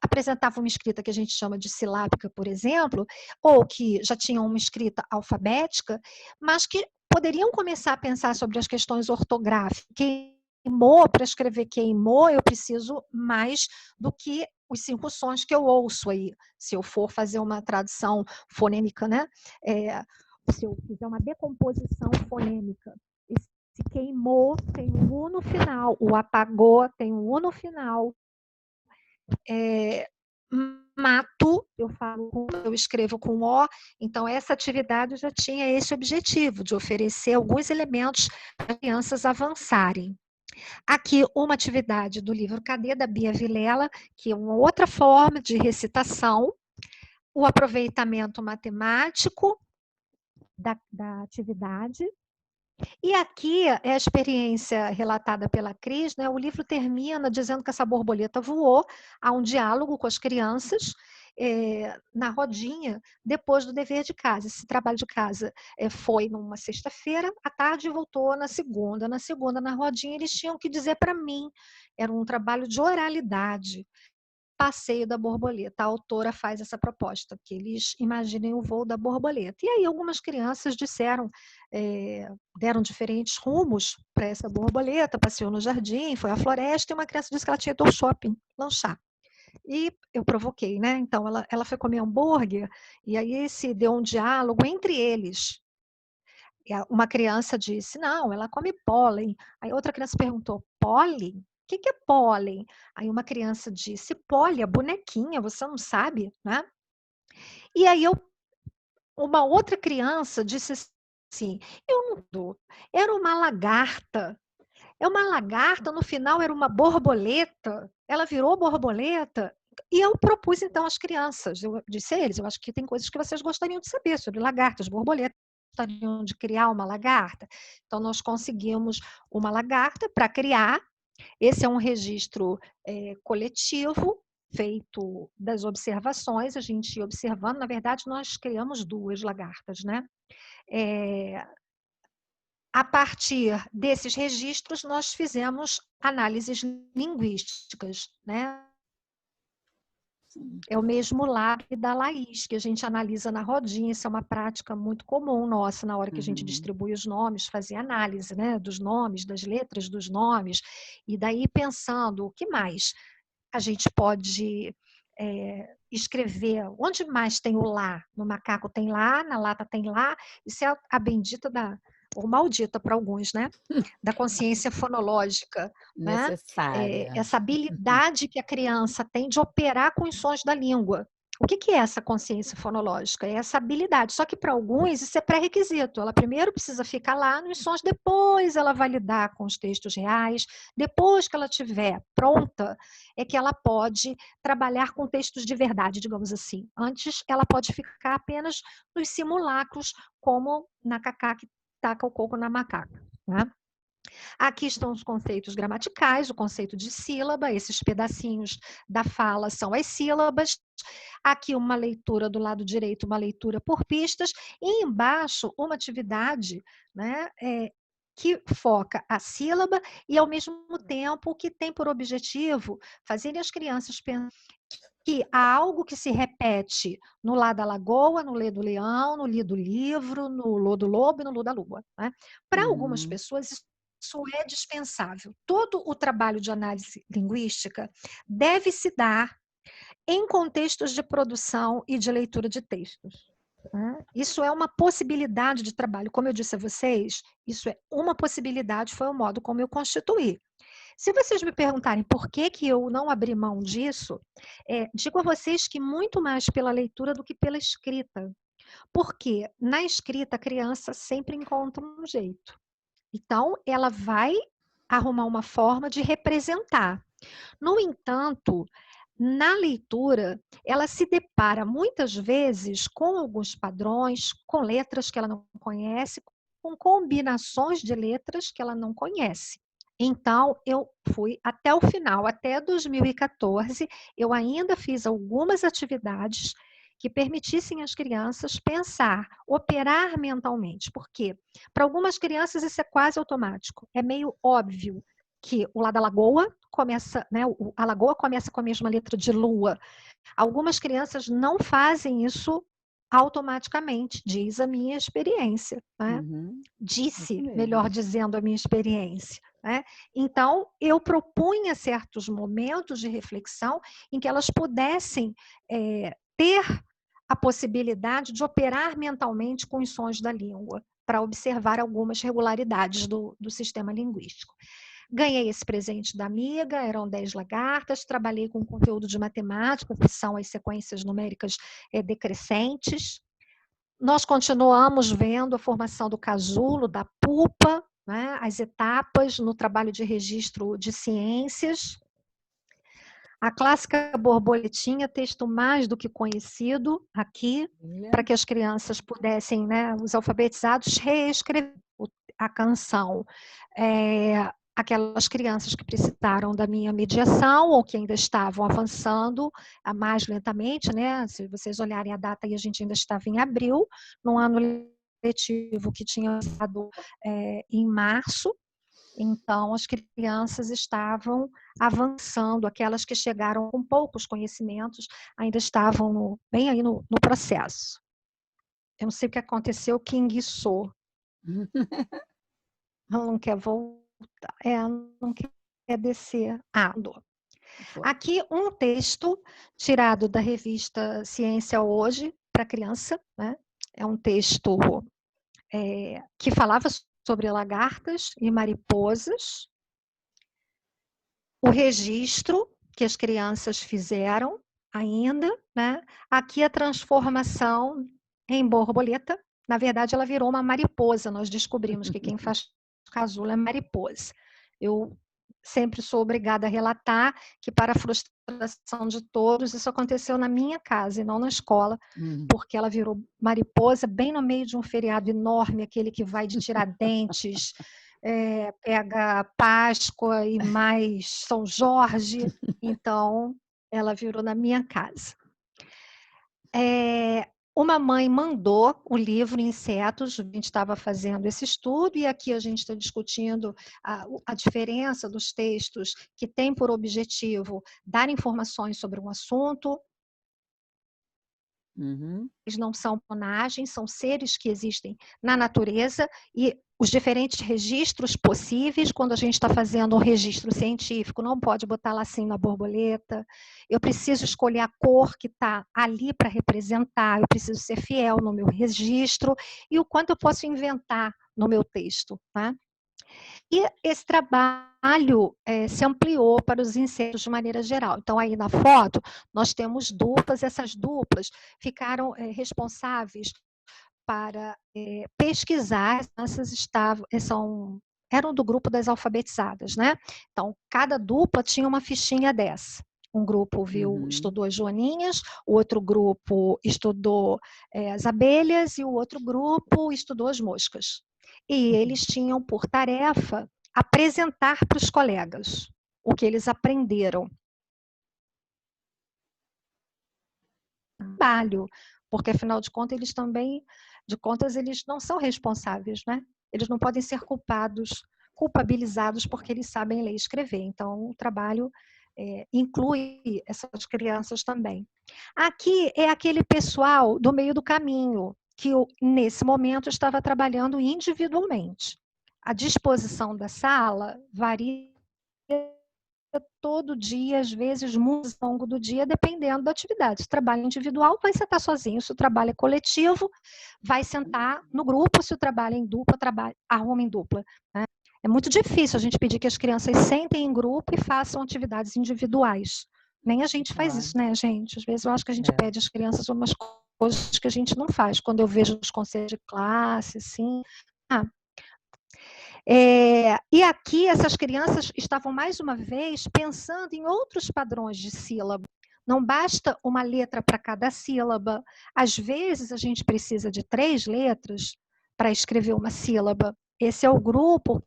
apresentavam uma escrita que a gente chama de silábica, por exemplo, ou que já tinham uma escrita alfabética, mas que poderiam começar a pensar sobre as questões ortográficas. Queimou, para escrever queimou, eu preciso mais do que os 5 sons que eu ouço aí, se eu for fazer uma tradução fonêmica, né? Se eu fizer uma decomposição fonêmica, esse queimou tem um U no final, o apagou tem um U no final, mato, eu escrevo com O, então essa atividade já tinha esse objetivo, de oferecer alguns elementos para as crianças avançarem. Aqui, uma atividade do livro Cadê, da Bia Vilela, que é uma outra forma de recitação, o aproveitamento matemático da atividade. E aqui é a experiência relatada pela Cris, né? O livro termina dizendo que essa borboleta voou, há um diálogo com as crianças, na rodinha, depois do dever de casa. Esse trabalho de casa foi numa sexta-feira, à tarde voltou na segunda. Na segunda, na rodinha, eles tinham que dizer para mim, era um trabalho de oralidade. passeio da borboleta. A autora faz essa proposta, que eles imaginem o voo da borboleta. E aí algumas crianças disseram, deram diferentes rumos para essa borboleta, passeou no jardim, foi à floresta, e uma criança disse que ela tinha ido ao shopping lanchar. E eu provoquei, né? Então, ela foi comer hambúrguer, e aí se deu um diálogo entre eles. E uma criança disse, não, ela come pólen. Aí outra criança perguntou, pólen? O que é pólen? Aí uma criança disse, pólen, a bonequinha, você não sabe, né? E aí uma outra criança disse assim, eu não dou, era uma lagarta. É uma lagarta, no final era uma borboleta, ela virou borboleta. E eu propus, então, às crianças, eu disse a eles, eu acho que tem coisas que vocês gostariam de saber sobre lagartas, borboletas, gostariam de criar uma lagarta. Então, nós conseguimos uma lagarta para criar. Esse é um registro coletivo, feito das observações, a gente ia observando, na verdade, nós criamos 2 lagartas, né? A partir desses registros, nós fizemos análises linguísticas, né? É o mesmo lab da Laís, que a gente analisa na rodinha, isso é uma prática muito comum nossa, na hora que a gente distribui os nomes, fazer análise, né, dos nomes, das letras dos nomes, e daí pensando, o que mais a gente pode escrever, onde mais tem o lá? No macaco tem lá, na lata tem lá, isso é a bendita ou maldita para alguns, né? Da consciência fonológica, né? Necessária. Essa habilidade que a criança tem de operar com os sons da língua. O que é essa consciência fonológica? É essa habilidade. Só que para alguns isso é pré-requisito. Ela primeiro precisa ficar lá nos sons, depois ela vai lidar com os textos reais. Depois que ela estiver pronta, é que ela pode trabalhar com textos de verdade, digamos assim. Antes, ela pode ficar apenas nos simulacros, como na Cacá que taca o coco na macaca, né? Aqui estão os conceitos gramaticais, o conceito de sílaba, esses pedacinhos da fala são as sílabas. Aqui uma leitura do lado direito, uma leitura por pistas, e embaixo uma atividade, né, que foca a sílaba e, ao mesmo tempo, que tem por objetivo fazer as crianças pensar que há algo que se repete no lá da lagoa, no lê do leão, no li do livro, no lô do lobo e no lu da lua, né? Para algumas pessoas, isso é dispensável. Todo o trabalho de análise linguística deve se dar em contextos de produção e de leitura de textos. Isso é uma possibilidade de trabalho. Como eu disse a vocês, isso é uma possibilidade, foi o modo como eu constituí. Se vocês me perguntarem por que eu não abri mão disso, digo a vocês que muito mais pela leitura do que pela escrita. Porque na escrita a criança sempre encontra um jeito. Então, ela vai arrumar uma forma de representar. No entanto, na leitura, ela se depara muitas vezes com alguns padrões, com letras que ela não conhece, com combinações de letras que ela não conhece. Então, eu fui até o final, até 2014, eu ainda fiz algumas atividades que permitissem às crianças pensar, operar mentalmente. Por quê? Para algumas crianças isso é quase automático, é meio óbvio que o lá da lagoa começa, né, a lagoa começa com a mesma letra de lua. Algumas crianças não fazem isso automaticamente, diz a minha experiência, né? Disse, melhor dizendo, a minha experiência. Né? Então, eu propunha certos momentos de reflexão em que elas pudessem ter a possibilidade de operar mentalmente com os sons da língua, para observar algumas regularidades do sistema linguístico. Ganhei esse presente da amiga, eram 10 lagartas, trabalhei com conteúdo de matemática, que são as sequências numéricas decrescentes. Nós continuamos vendo a formação do casulo, da pupa, né, as etapas no trabalho de registro de ciências. A clássica borboletinha, texto mais do que conhecido aqui, para que as crianças pudessem, né, os alfabetizados, reescrever a canção. Aquelas crianças que precisaram da minha mediação ou que ainda estavam avançando mais lentamente, né? Se vocês olharem a data, aí a gente ainda estava em abril, no ano letivo que tinha passado em março. Então, as crianças estavam avançando, aquelas que chegaram com poucos conhecimentos ainda estavam bem aí no processo. Eu não sei o que aconteceu, que enguiçou. Ela não quer voltar, não quer descer. Andou. Aqui um texto tirado da revista Ciência Hoje para criança, né? É um texto que falava sobre lagartas e mariposas, o registro que as crianças fizeram ainda, né? Aqui a transformação em borboleta. Na verdade, ela virou uma mariposa. Nós descobrimos que quem faz casulo é mariposa. Eu sempre sou obrigada a relatar que, para a frustração de todos, isso aconteceu na minha casa e não na escola, porque ela virou mariposa bem no meio de um feriado enorme, aquele que vai de Tiradentes, pega Páscoa e mais São Jorge. Então, ela virou na minha casa. Uma mãe mandou o livro Insetos, a gente estava fazendo esse estudo, e aqui a gente está discutindo a diferença dos textos que têm por objetivo dar informações sobre um assunto. Eles não são personagens, são seres que existem na natureza, e os diferentes registros possíveis, quando a gente está fazendo um registro científico, não pode botar lacinho na borboleta, eu preciso escolher a cor que está ali para representar, eu preciso ser fiel no meu registro, e o quanto eu posso inventar no meu texto, tá? E esse trabalho se ampliou para os insetos de maneira geral. Então, aí na foto, nós temos duplas, essas duplas ficaram responsáveis para pesquisar, essas eram do grupo das alfabetizadas, né? Então, cada dupla tinha uma fichinha dessa. Um grupo estudou as joaninhas, o outro grupo estudou as abelhas e o outro grupo estudou as moscas. E eles tinham por tarefa apresentar para os colegas o que eles aprenderam. Trabalho, porque afinal de contas eles não são responsáveis, né? Eles não podem ser culpabilizados porque eles sabem ler e escrever. Então, o trabalho inclui essas crianças também. Aqui é aquele pessoal do meio do caminho, que nesse momento estava trabalhando individualmente. A disposição da sala varia todo dia, às vezes muito ao longo do dia, dependendo da atividade. Se trabalho individual, vai sentar sozinho. Se o trabalho é coletivo, vai sentar no grupo. Se o trabalho é em dupla, arruma em dupla, né? É muito difícil a gente pedir que as crianças sentem em grupo e façam atividades individuais. Nem a gente faz isso, né, gente? Às vezes eu acho que a gente pede às crianças umas coisas que a gente não faz. Quando eu vejo os conselhos de classe, assim... e aqui essas crianças estavam mais uma vez pensando em outros padrões de sílaba. Não basta uma letra para cada sílaba. Às vezes a gente precisa de 3 letras para escrever uma sílaba. Esse é o grupo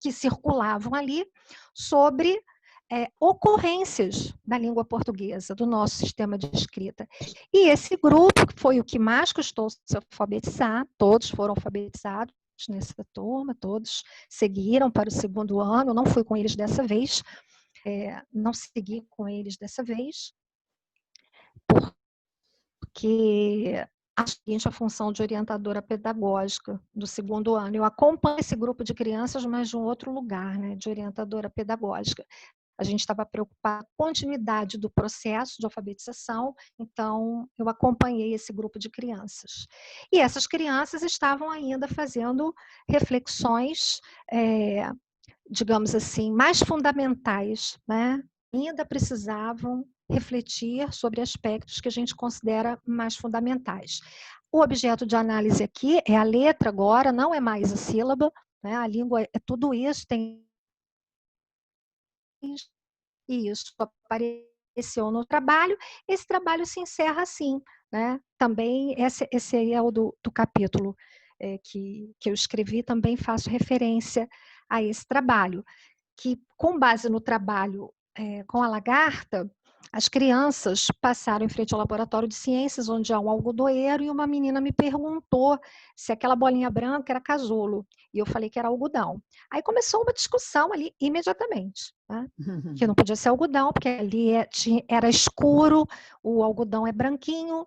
que circulavam ali sobre ocorrências da língua portuguesa, do nosso sistema de escrita. E esse grupo foi o que mais custou se alfabetizar, todos foram alfabetizados nessa turma, todos seguiram para o 2º ano, não fui com eles dessa vez, não segui com eles dessa vez, porque a seguinte, a função de orientadora pedagógica do 2º ano. Eu acompanho esse grupo de crianças, mas de um outro lugar, né, de orientadora pedagógica. A gente estava preocupado com a continuidade do processo de alfabetização, então eu acompanhei esse grupo de crianças. E essas crianças estavam ainda fazendo reflexões, digamos assim, mais fundamentais, né? Ainda precisavam refletir sobre aspectos que a gente considera mais fundamentais. O objeto de análise aqui é a letra agora, não é mais a sílaba, né? A língua é tudo isso, tem isso apareceu no trabalho, esse trabalho se encerra assim, né? Também, esse é o do capítulo que eu escrevi, também faço referência a esse trabalho, que com base no trabalho com a lagarta, as crianças passaram em frente ao laboratório de ciências, onde há um algodoeiro, e uma menina me perguntou se aquela bolinha branca era casulo. E eu falei que era algodão. Aí começou uma discussão ali imediatamente, tá? Que não podia ser algodão, porque ali era escuro, o algodão é branquinho.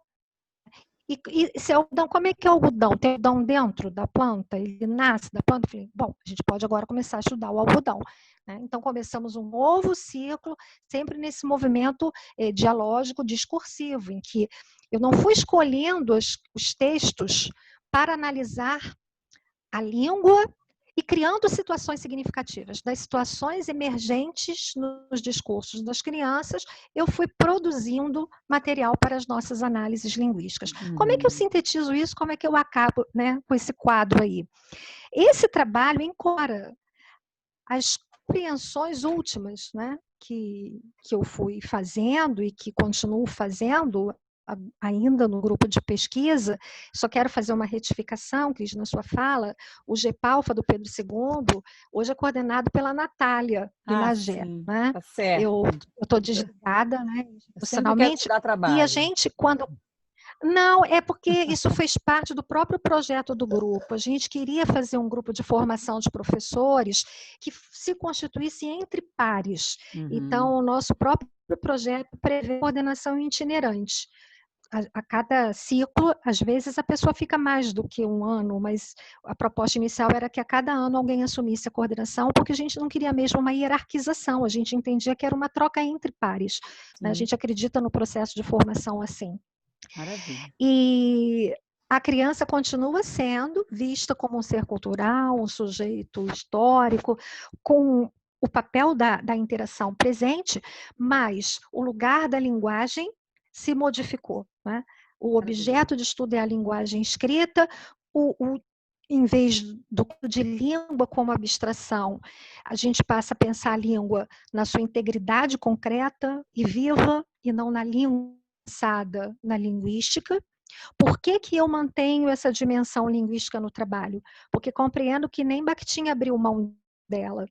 E esse algodão, como é que é o algodão? Tem algodão dentro da planta? Ele nasce da planta? Eu falei, bom, a gente pode agora começar a estudar o algodão, né? Então, começamos um novo ciclo, sempre nesse movimento dialógico, discursivo, em que eu não fui escolhendo os textos para analisar a língua e criando situações significativas. Das situações emergentes nos discursos das crianças, eu fui produzindo material para as nossas análises linguísticas. Como é que eu sintetizo isso? Como é que eu acabo, né, com esse quadro aí? Esse trabalho encora as compreensões últimas, né, que eu fui fazendo e que continuo fazendo ainda no grupo de pesquisa. Só quero fazer uma retificação, Cris, na sua fala. O GPALFA do Pedro II, hoje é coordenado pela Natália Guimagé, sim, né? tá certo. Eu estou desligada, né, Eu sempre quero te dar e a trabalho. gente, quando... Não, é porque isso fez parte do próprio projeto do grupo. A gente queria fazer um grupo de formação de professores que se constituísse entre pares. Então, o nosso próprio projeto prevê coordenação itinerante. A cada ciclo, às vezes, a pessoa fica mais do que um ano, mas a proposta inicial era que a cada ano alguém assumisse a coordenação, porque a gente não queria mesmo uma hierarquização, a gente entendia que era uma troca entre pares, né? A gente acredita no processo de formação assim. Maravilha. E a criança continua sendo vista como um ser cultural, um sujeito histórico, com o papel da interação presente, mas o lugar da linguagem se modificou, né? O objeto de estudo é a linguagem escrita, em vez de língua como abstração, a gente passa a pensar a língua na sua integridade concreta e viva, e não na língua pensada na linguística. Por que que eu mantenho essa dimensão linguística no trabalho? Porque compreendo que nem Bakhtin abriu mão dela.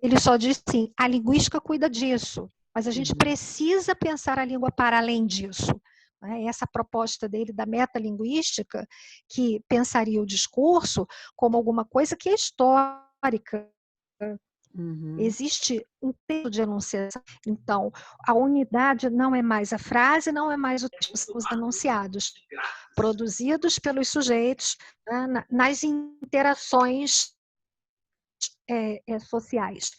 Ele só disse assim, a linguística cuida disso, mas a gente precisa pensar a língua para além disso. Essa proposta dele da metalinguística, que pensaria o discurso como alguma coisa que é histórica. Existe um tempo de enunciação. Então, a unidade não é mais a frase, não é mais os enunciados, produzidos pelos sujeitos, né, nas interações sociais.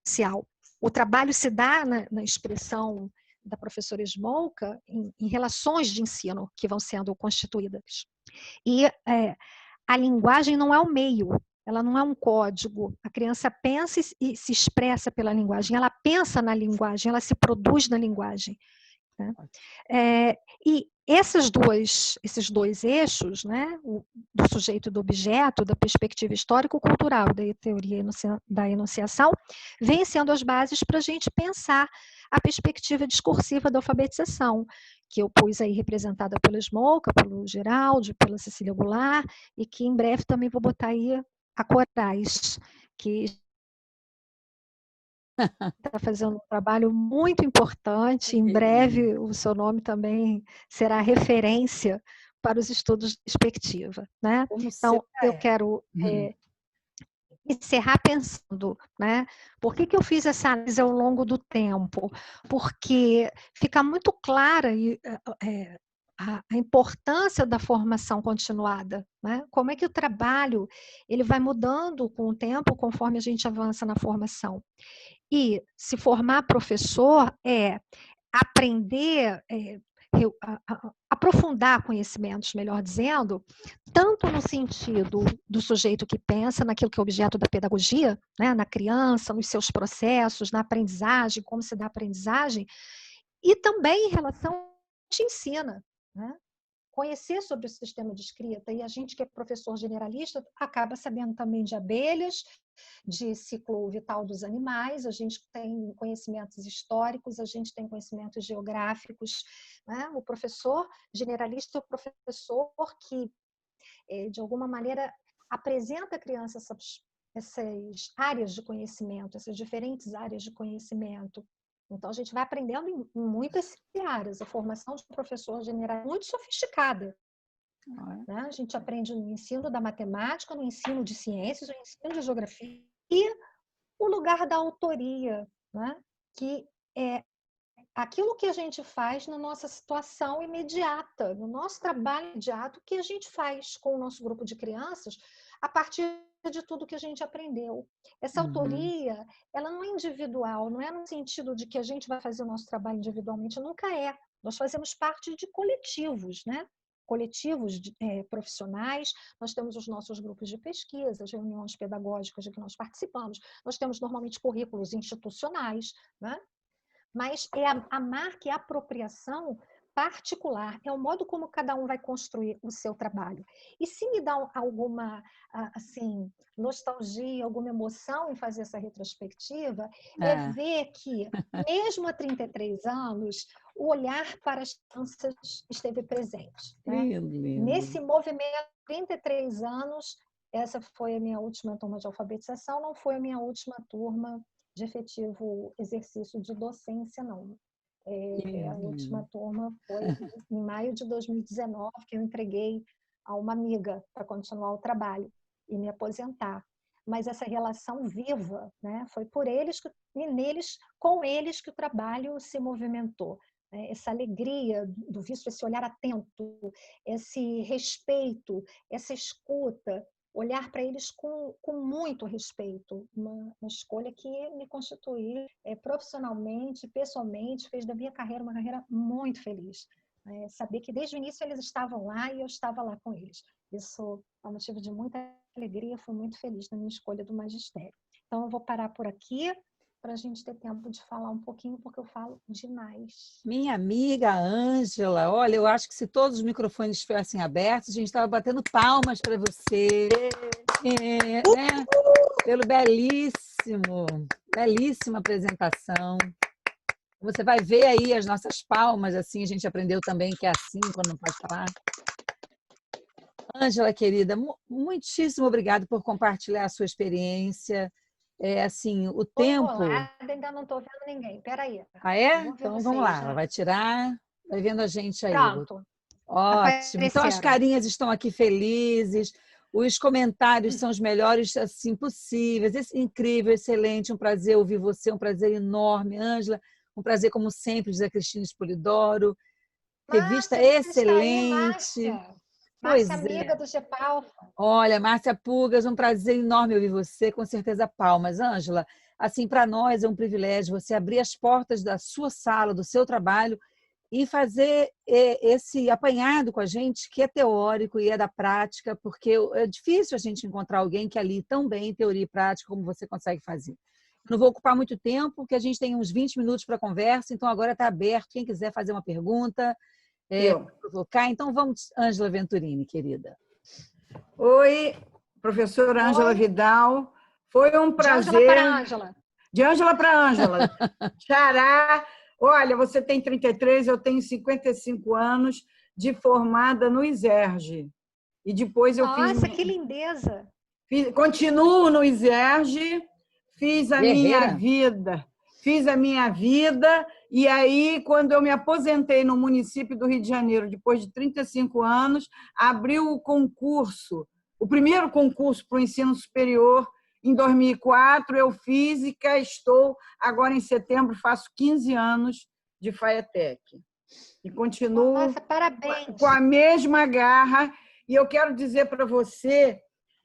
Social. O trabalho se dá na expressão da professora Smolka em relações de ensino que vão sendo constituídas. E a linguagem não é o meio, ela não é um código. A criança pensa e se expressa pela linguagem, ela pensa na linguagem, ela se produz na linguagem. Né? E esses dois eixos, né, do sujeito e do objeto, da perspectiva histórico-cultural, da teoria da enunciação, vêm sendo as bases para a gente pensar a perspectiva discursiva da alfabetização, que eu pus aí representada pela Smolka, pelo Geraldo, pela Cecília Goulart, e que em breve também vou botar aí a Corais, que está fazendo um trabalho muito importante. Em breve, o seu nome também será referência para os estudos de perspectiva, né? Então, eu quero encerrar pensando, né? Por que eu fiz essa análise ao longo do tempo? Porque fica muito clara a importância da formação continuada, né? Como é que o trabalho ele vai mudando com o tempo, conforme a gente avança na formação. E se formar professor é aprender, aprofundar conhecimentos, melhor dizendo, tanto no sentido do sujeito que pensa naquilo que é objeto da pedagogia, né, na criança, nos seus processos, na aprendizagem, como se dá a aprendizagem, e também em relação ao que te ensina, né? Conhecer sobre o sistema de escrita, e a gente que é professor generalista acaba sabendo também de abelhas, de ciclo vital dos animais, a gente tem conhecimentos históricos, a gente tem conhecimentos geográficos, né? O professor generalista é o professor que, de alguma maneira, apresenta à criança essas áreas de conhecimento, essas diferentes áreas de conhecimento, Então, a gente vai aprendendo em muitas áreas. A formação de um professor general é muito sofisticada. Né? A gente aprende no ensino da matemática, no ensino de ciências, no ensino de geografia. E o lugar da autoria, né? Que é aquilo que a gente faz na nossa situação imediata, no nosso trabalho imediato, que a gente faz com o nosso grupo de crianças a partir de tudo que a gente aprendeu. Essa autoria, ela não é individual, não é no sentido de que a gente vai fazer o nosso trabalho individualmente, nunca é. Nós fazemos parte de coletivos, né? Coletivos profissionais, nós temos os nossos grupos de pesquisa, as reuniões pedagógicas de que nós participamos, nós temos normalmente currículos institucionais, né? Mas é a marca e a apropriação particular, é o modo como cada um vai construir o seu trabalho. E se me dá alguma assim, nostalgia, alguma emoção em fazer essa retrospectiva, é ver que, mesmo há 33 anos, o olhar para as crianças esteve presente. Né? Lindo. Nesse movimento, 33 anos, essa foi a minha última turma de alfabetização, não foi a minha última turma de efetivo exercício de docência, não. A última turma foi em maio de 2019, que eu entreguei a uma amiga para continuar o trabalho e me aposentar. Mas essa relação viva, né, foi por eles e neles, com eles que o trabalho se movimentou. Essa alegria do visto, esse olhar atento, esse respeito, essa escuta, olhar para eles com muito respeito, uma escolha que me constituiu profissionalmente, pessoalmente, fez da minha carreira uma carreira muito feliz. Saber que desde o início eles estavam lá e eu estava lá com eles. Isso é um motivo de muita alegria, fui muito feliz na minha escolha do magistério. Então, eu vou parar por aqui para a gente ter tempo de falar um pouquinho, porque eu falo demais. Minha amiga Ângela, olha, eu acho que se todos os microfones estivessem abertos, a gente estava batendo palmas para você, né? Pelo belíssima apresentação. Você vai ver aí as nossas palmas, assim, a gente aprendeu também que é assim, quando não pode falar. Ângela, querida, muitíssimo obrigada por compartilhar a sua experiência. Assim, o tempo... Ainda não estou vendo ninguém, peraí. Então vamos lá, ela vai tirar, vai vendo a gente aí. Pronto. Ótimo. Então as carinhas estão aqui felizes, os comentários são os melhores assim, possíveis. Incrível, excelente, um prazer ouvir você, um prazer enorme, Ângela, um prazer como sempre, José Cristina Spolidoro. Revista excelente. Márcia, amiga do GEPALFA. Olha, Márcia Pugas, um prazer enorme ouvir você, com certeza palmas. Ângela, assim, para nós é um privilégio você abrir as portas da sua sala, do seu trabalho e fazer esse apanhado com a gente, que é teórico e é da prática, porque é difícil a gente encontrar alguém que alie tão bem teoria e prática como você consegue fazer. Não vou ocupar muito tempo, porque a gente tem uns 20 minutos para conversa, então agora está aberto. Quem quiser fazer uma pergunta, provocar. Então vamos, Ângela Venturini, querida. Oi, professora Ângela Vidal. Foi um prazer. De Ângela para Ângela. Xará. Olha, você tem 33, eu tenho 55 anos de formada no ISERJ. E depois eu fiz... Nossa, que lindeza! Continuo no ISERJ, fiz a minha vida, e aí, quando eu me aposentei no município do Rio de Janeiro, depois de 35 anos, abriu o concurso, o primeiro concurso para o ensino superior. Em 2004, eu fiz e cá estou. Agora, em setembro, faço 15 anos de FAETEC. E continuo com a mesma garra. E eu quero dizer para você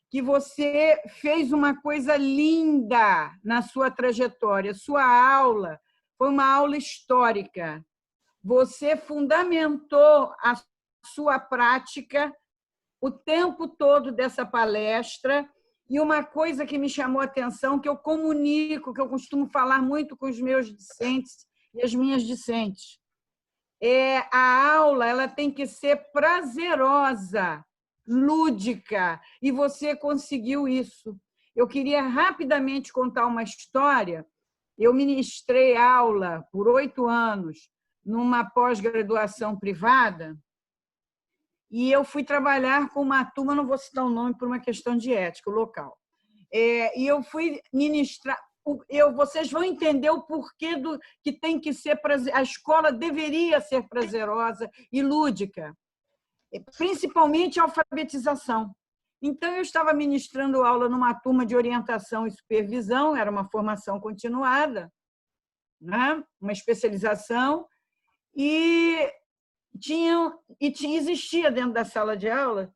que você fez uma coisa linda na sua trajetória. Sua aula foi uma aula histórica. Você fundamentou a sua prática o tempo todo dessa palestra. E uma coisa que me chamou a atenção, que eu comunico, que eu costumo falar muito com os meus discentes e as minhas discentes, a aula ela tem que ser prazerosa, lúdica, e você conseguiu isso. Eu queria rapidamente contar uma história. Eu ministrei aula por 8 anos numa pós-graduação privada, e eu fui trabalhar com uma turma, não vou citar o nome por uma questão de ética, o local. E eu fui ministrar, vocês vão entender o porquê que tem que ser a escola deveria ser prazerosa e lúdica, principalmente a alfabetização. Então, eu estava ministrando aula numa turma de orientação e supervisão, era uma formação continuada, né? Uma especialização, e existia dentro da sala de aula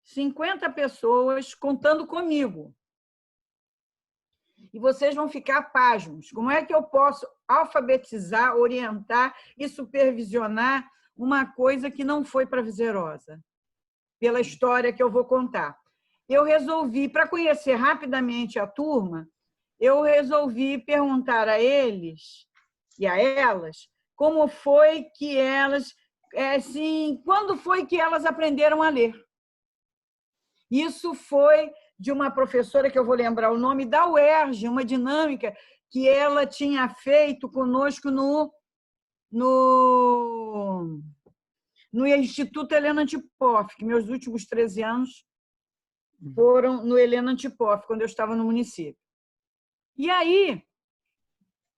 50 pessoas contando comigo. E vocês vão ficar pasmos. Como é que eu posso alfabetizar, orientar e supervisionar uma coisa que não foi prazerosa? Pela história que eu vou contar. Eu resolvi, para conhecer rapidamente a turma, eu resolvi perguntar a eles e a elas como foi que elas, assim, quando foi que elas aprenderam a ler. Isso foi de uma professora, que eu vou lembrar o nome, da UERJ, uma dinâmica que ela tinha feito conosco no Instituto Helena Antipoff, que meus últimos 13 anos foram no Helena Antipoff, quando eu estava no município. E aí,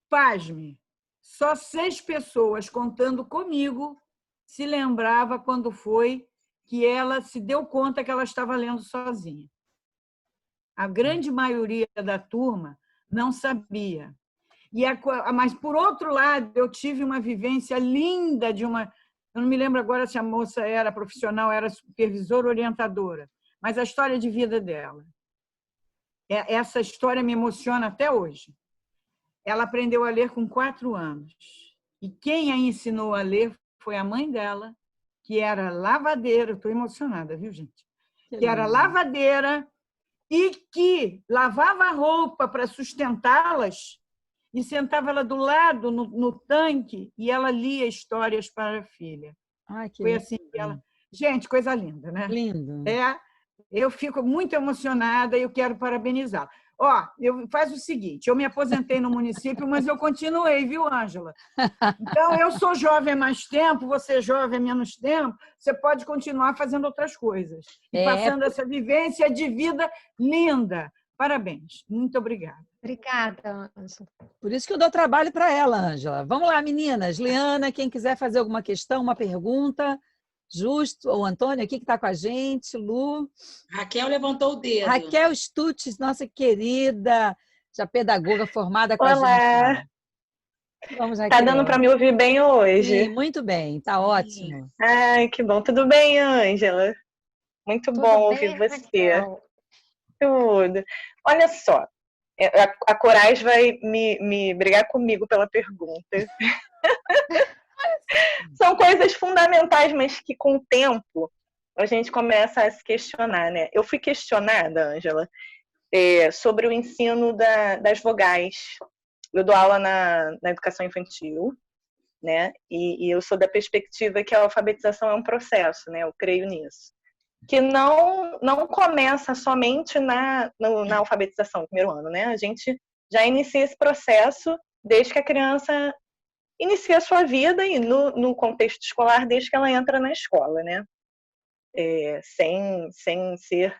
pasme, só 6 pessoas contando comigo se lembrava quando foi que ela se deu conta que ela estava lendo sozinha. A grande maioria da turma não sabia. Mas, por outro lado, eu tive uma vivência linda de uma... Eu não me lembro agora se a moça era profissional, era supervisora, orientadora, mas a história de vida dela. Essa história me emociona até hoje. Ela aprendeu a ler com 4 anos. E quem a ensinou a ler foi a mãe dela, que era lavadeira. Estou emocionada, viu, gente? Que era lavadeira e que lavava a roupa para sustentá-las e sentava ela do lado no tanque e ela lia histórias para a filha. Ai, que foi lindo. assim que ela... Gente, coisa linda, né? Lindo. Eu fico muito emocionada e eu quero parabenizá-la. Faz o seguinte, eu me aposentei no município, mas eu continuei, viu, Ângela? Então, eu sou jovem há mais tempo, você é jovem há menos tempo, você pode continuar fazendo outras coisas. E passando essa vivência de vida linda. Parabéns. Muito obrigada. Obrigada, Ângela. Por isso que eu dou trabalho para ela, Ângela. Vamos lá, meninas. Liana, quem quiser fazer alguma questão, uma pergunta... Justo, ou Antônio aqui que está com a gente, Lu. Raquel levantou o dedo. Raquel Stutz, nossa querida, já pedagoga formada com a gente. Olá! Vamos, Raquel. Tá dando para me ouvir bem hoje? Sim, muito bem, tá ótimo. Ai, que bom. Tudo bem, Ângela? Muito Tudo bom bem, ouvir você. Raquel? Tudo. Olha só, a Coragem vai me brigar comigo pela pergunta. São coisas fundamentais, mas que com o tempo a gente começa a se questionar, né? Eu fui questionada, Ângela, sobre o ensino das vogais. Eu dou aula na educação infantil, né? E eu sou da perspectiva que a alfabetização é um processo, né? Eu creio nisso. Que não começa somente na alfabetização, no primeiro ano, né? A gente já inicia esse processo desde que a criança inicia a sua vida e no contexto escolar desde que ela entra na escola, né? Sem ser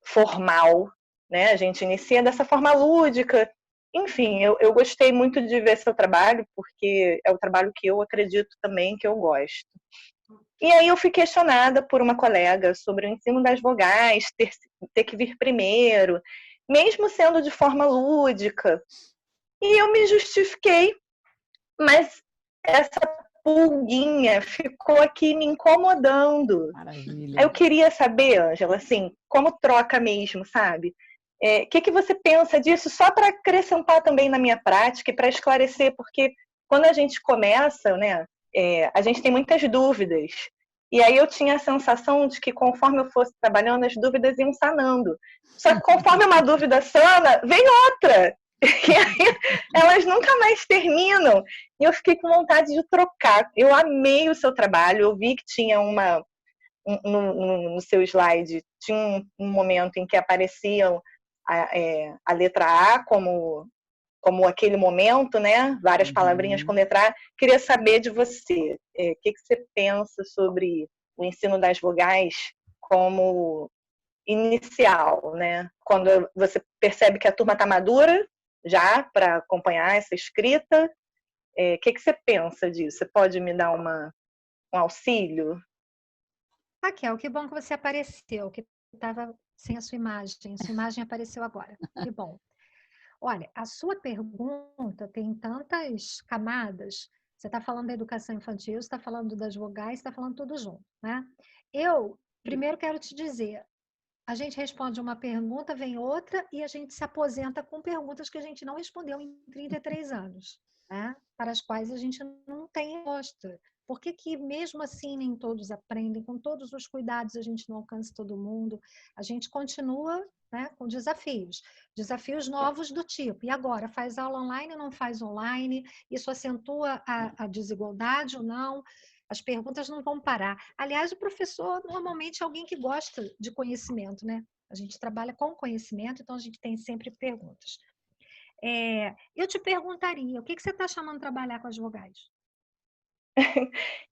formal, né? A gente inicia dessa forma lúdica. Enfim, eu gostei muito de ver seu trabalho, porque é o trabalho que eu acredito também que eu gosto. E aí eu fui questionada por uma colega sobre o ensino das vogais, ter que vir primeiro, mesmo sendo de forma lúdica. E eu me justifiquei, mas essa pulguinha ficou aqui me incomodando. Maravilha. Aí eu queria saber, Ângela, assim, como troca mesmo, sabe? O que você pensa disso? Só para acrescentar também na minha prática e para esclarecer, porque quando a gente começa, né, a gente tem muitas dúvidas. E aí eu tinha a sensação de que conforme eu fosse trabalhando, as dúvidas iam sanando. Só que conforme uma dúvida sana, vem outra. E aí elas nunca mais terminam. E eu fiquei com vontade de trocar. Eu amei o seu trabalho. Eu vi que tinha no seu slide, tinha um momento em que apareciam a letra A como aquele momento, né? Várias palavrinhas com letra A. Queria saber de você, o que você pensa sobre o ensino das vogais como inicial, né? Quando você percebe que a turma está madura já para acompanhar essa escrita? O que você pensa disso? Você pode me dar um auxílio? Raquel, que bom que você apareceu, que estava sem a sua imagem. Sua imagem apareceu agora. Que bom. Olha, a sua pergunta tem tantas camadas. Você está falando da educação infantil, você está falando das vogais, você está falando tudo junto, né? Eu, primeiro, quero te dizer, a gente responde uma pergunta, vem outra, e a gente se aposenta com perguntas que a gente não respondeu em 33 anos, né? Para as quais a gente não tem resposta. Por que que, mesmo assim, nem todos aprendem? Com todos os cuidados, a gente não alcança todo mundo. A gente continua, né, com desafios novos do tipo. E agora, faz aula online ou não faz online? Isso acentua a desigualdade ou não? As perguntas não vão parar. Aliás, o professor normalmente é alguém que gosta de conhecimento, né? A gente trabalha com conhecimento, então a gente tem sempre perguntas. Eu te perguntaria, o que você está chamando de trabalhar com as vogais?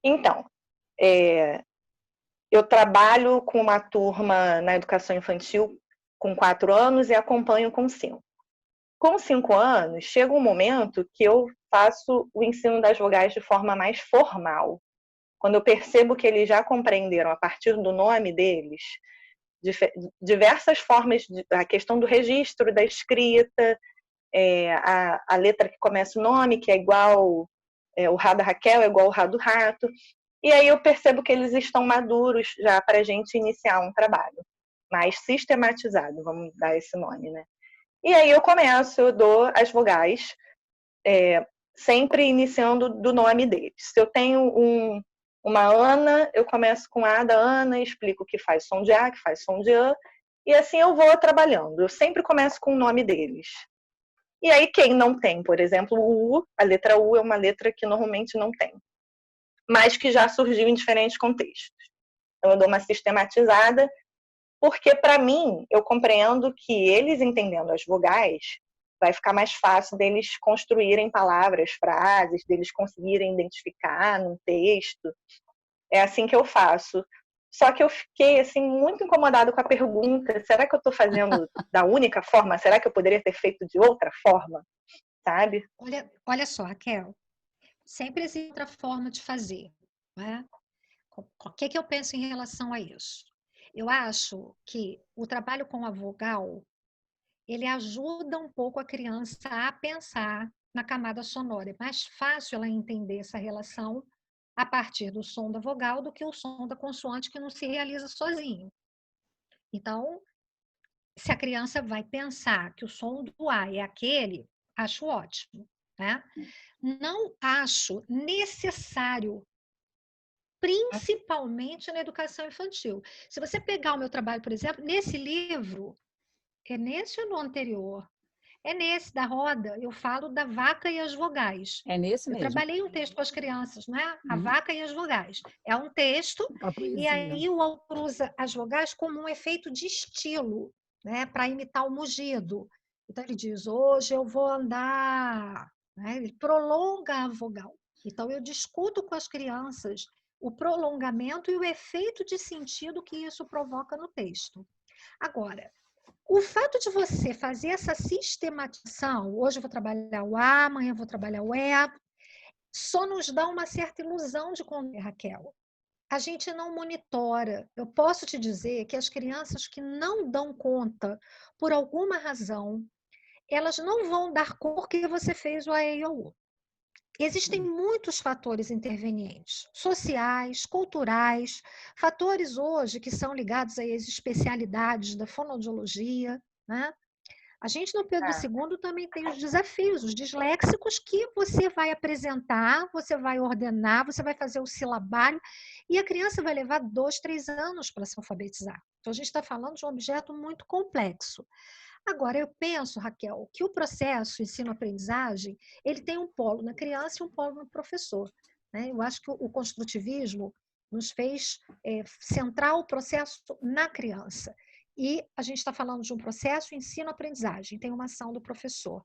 Então, eu trabalho com uma turma na educação infantil com 4 anos e acompanho com 5. Com 5 anos, chega um momento que eu faço o ensino das vogais de forma mais formal. Quando eu percebo que eles já compreenderam, a partir do nome deles, diversas formas, a questão do registro, da escrita, a letra que começa o nome, que é igual, o Rá da Raquel é igual o Rá do rato. E aí eu percebo que eles estão maduros já para a gente iniciar um trabalho mais sistematizado, vamos dar esse nome, né? E aí eu dou as vogais, sempre iniciando do nome deles. Se eu tenho uma Ana, eu começo com A da Ana, explico que faz som de A, que faz som de A, e assim eu vou trabalhando. Eu sempre começo com o nome deles. E aí quem não tem, por exemplo, o U, a letra U é uma letra que normalmente não tem, mas que já surgiu em diferentes contextos. Então eu dou uma sistematizada, porque para mim, eu compreendo que eles entendendo as vogais, vai ficar mais fácil deles construírem palavras, frases, deles conseguirem identificar num texto. É assim que eu faço. Só que eu fiquei assim muito incomodada com a pergunta: será que eu estou fazendo da única forma? Será que eu poderia ter feito de outra forma? Sabe? Olha só, Raquel, sempre existe outra forma de fazer, né? O que eu penso em relação a isso? Eu acho que o trabalho com a vogal, ele ajuda um pouco a criança a pensar na camada sonora. É mais fácil ela entender essa relação a partir do som da vogal do que o som da consoante, que não se realiza sozinho. Então, se a criança vai pensar que o som do A é aquele, acho ótimo, né? Não acho necessário, principalmente na educação infantil. Se você pegar o meu trabalho, por exemplo, nesse livro, é nesse ou no anterior? É nesse da roda, eu falo da vaca e as vogais. É nesse mesmo. Eu trabalhei um texto com as crianças, né? A vaca e as vogais. É um texto, e aí o autor usa as vogais como um efeito de estilo, né? Para imitar o mugido. Então ele diz, hoje eu vou andar. Né? Ele prolonga a vogal. Então eu discuto com as crianças o prolongamento e o efeito de sentido que isso provoca no texto. Agora, o fato de você fazer essa sistematização, hoje eu vou trabalhar o A, amanhã eu vou trabalhar o E, só nos dá uma certa ilusão de controle, Raquel. A gente não monitora. Eu posso te dizer que as crianças que não dão conta, por alguma razão, elas não vão dar conta porque você fez o A, E, o U. Existem muitos fatores intervenientes, sociais, culturais, fatores hoje que são ligados às especialidades da fonoaudiologia, né? A gente no Pedro II também tem os desafios, os disléxicos que você vai apresentar, você vai ordenar, você vai fazer o silabário e a criança vai levar 2, 3 anos para se alfabetizar. Então a gente está falando de um objeto muito complexo. Agora, eu penso, Raquel, que o processo ensino-aprendizagem, ele tem um polo na criança e um polo no professor. Né? Eu acho que o construtivismo nos fez centrar o processo na criança. E a gente está falando de um processo ensino-aprendizagem, tem uma ação do professor.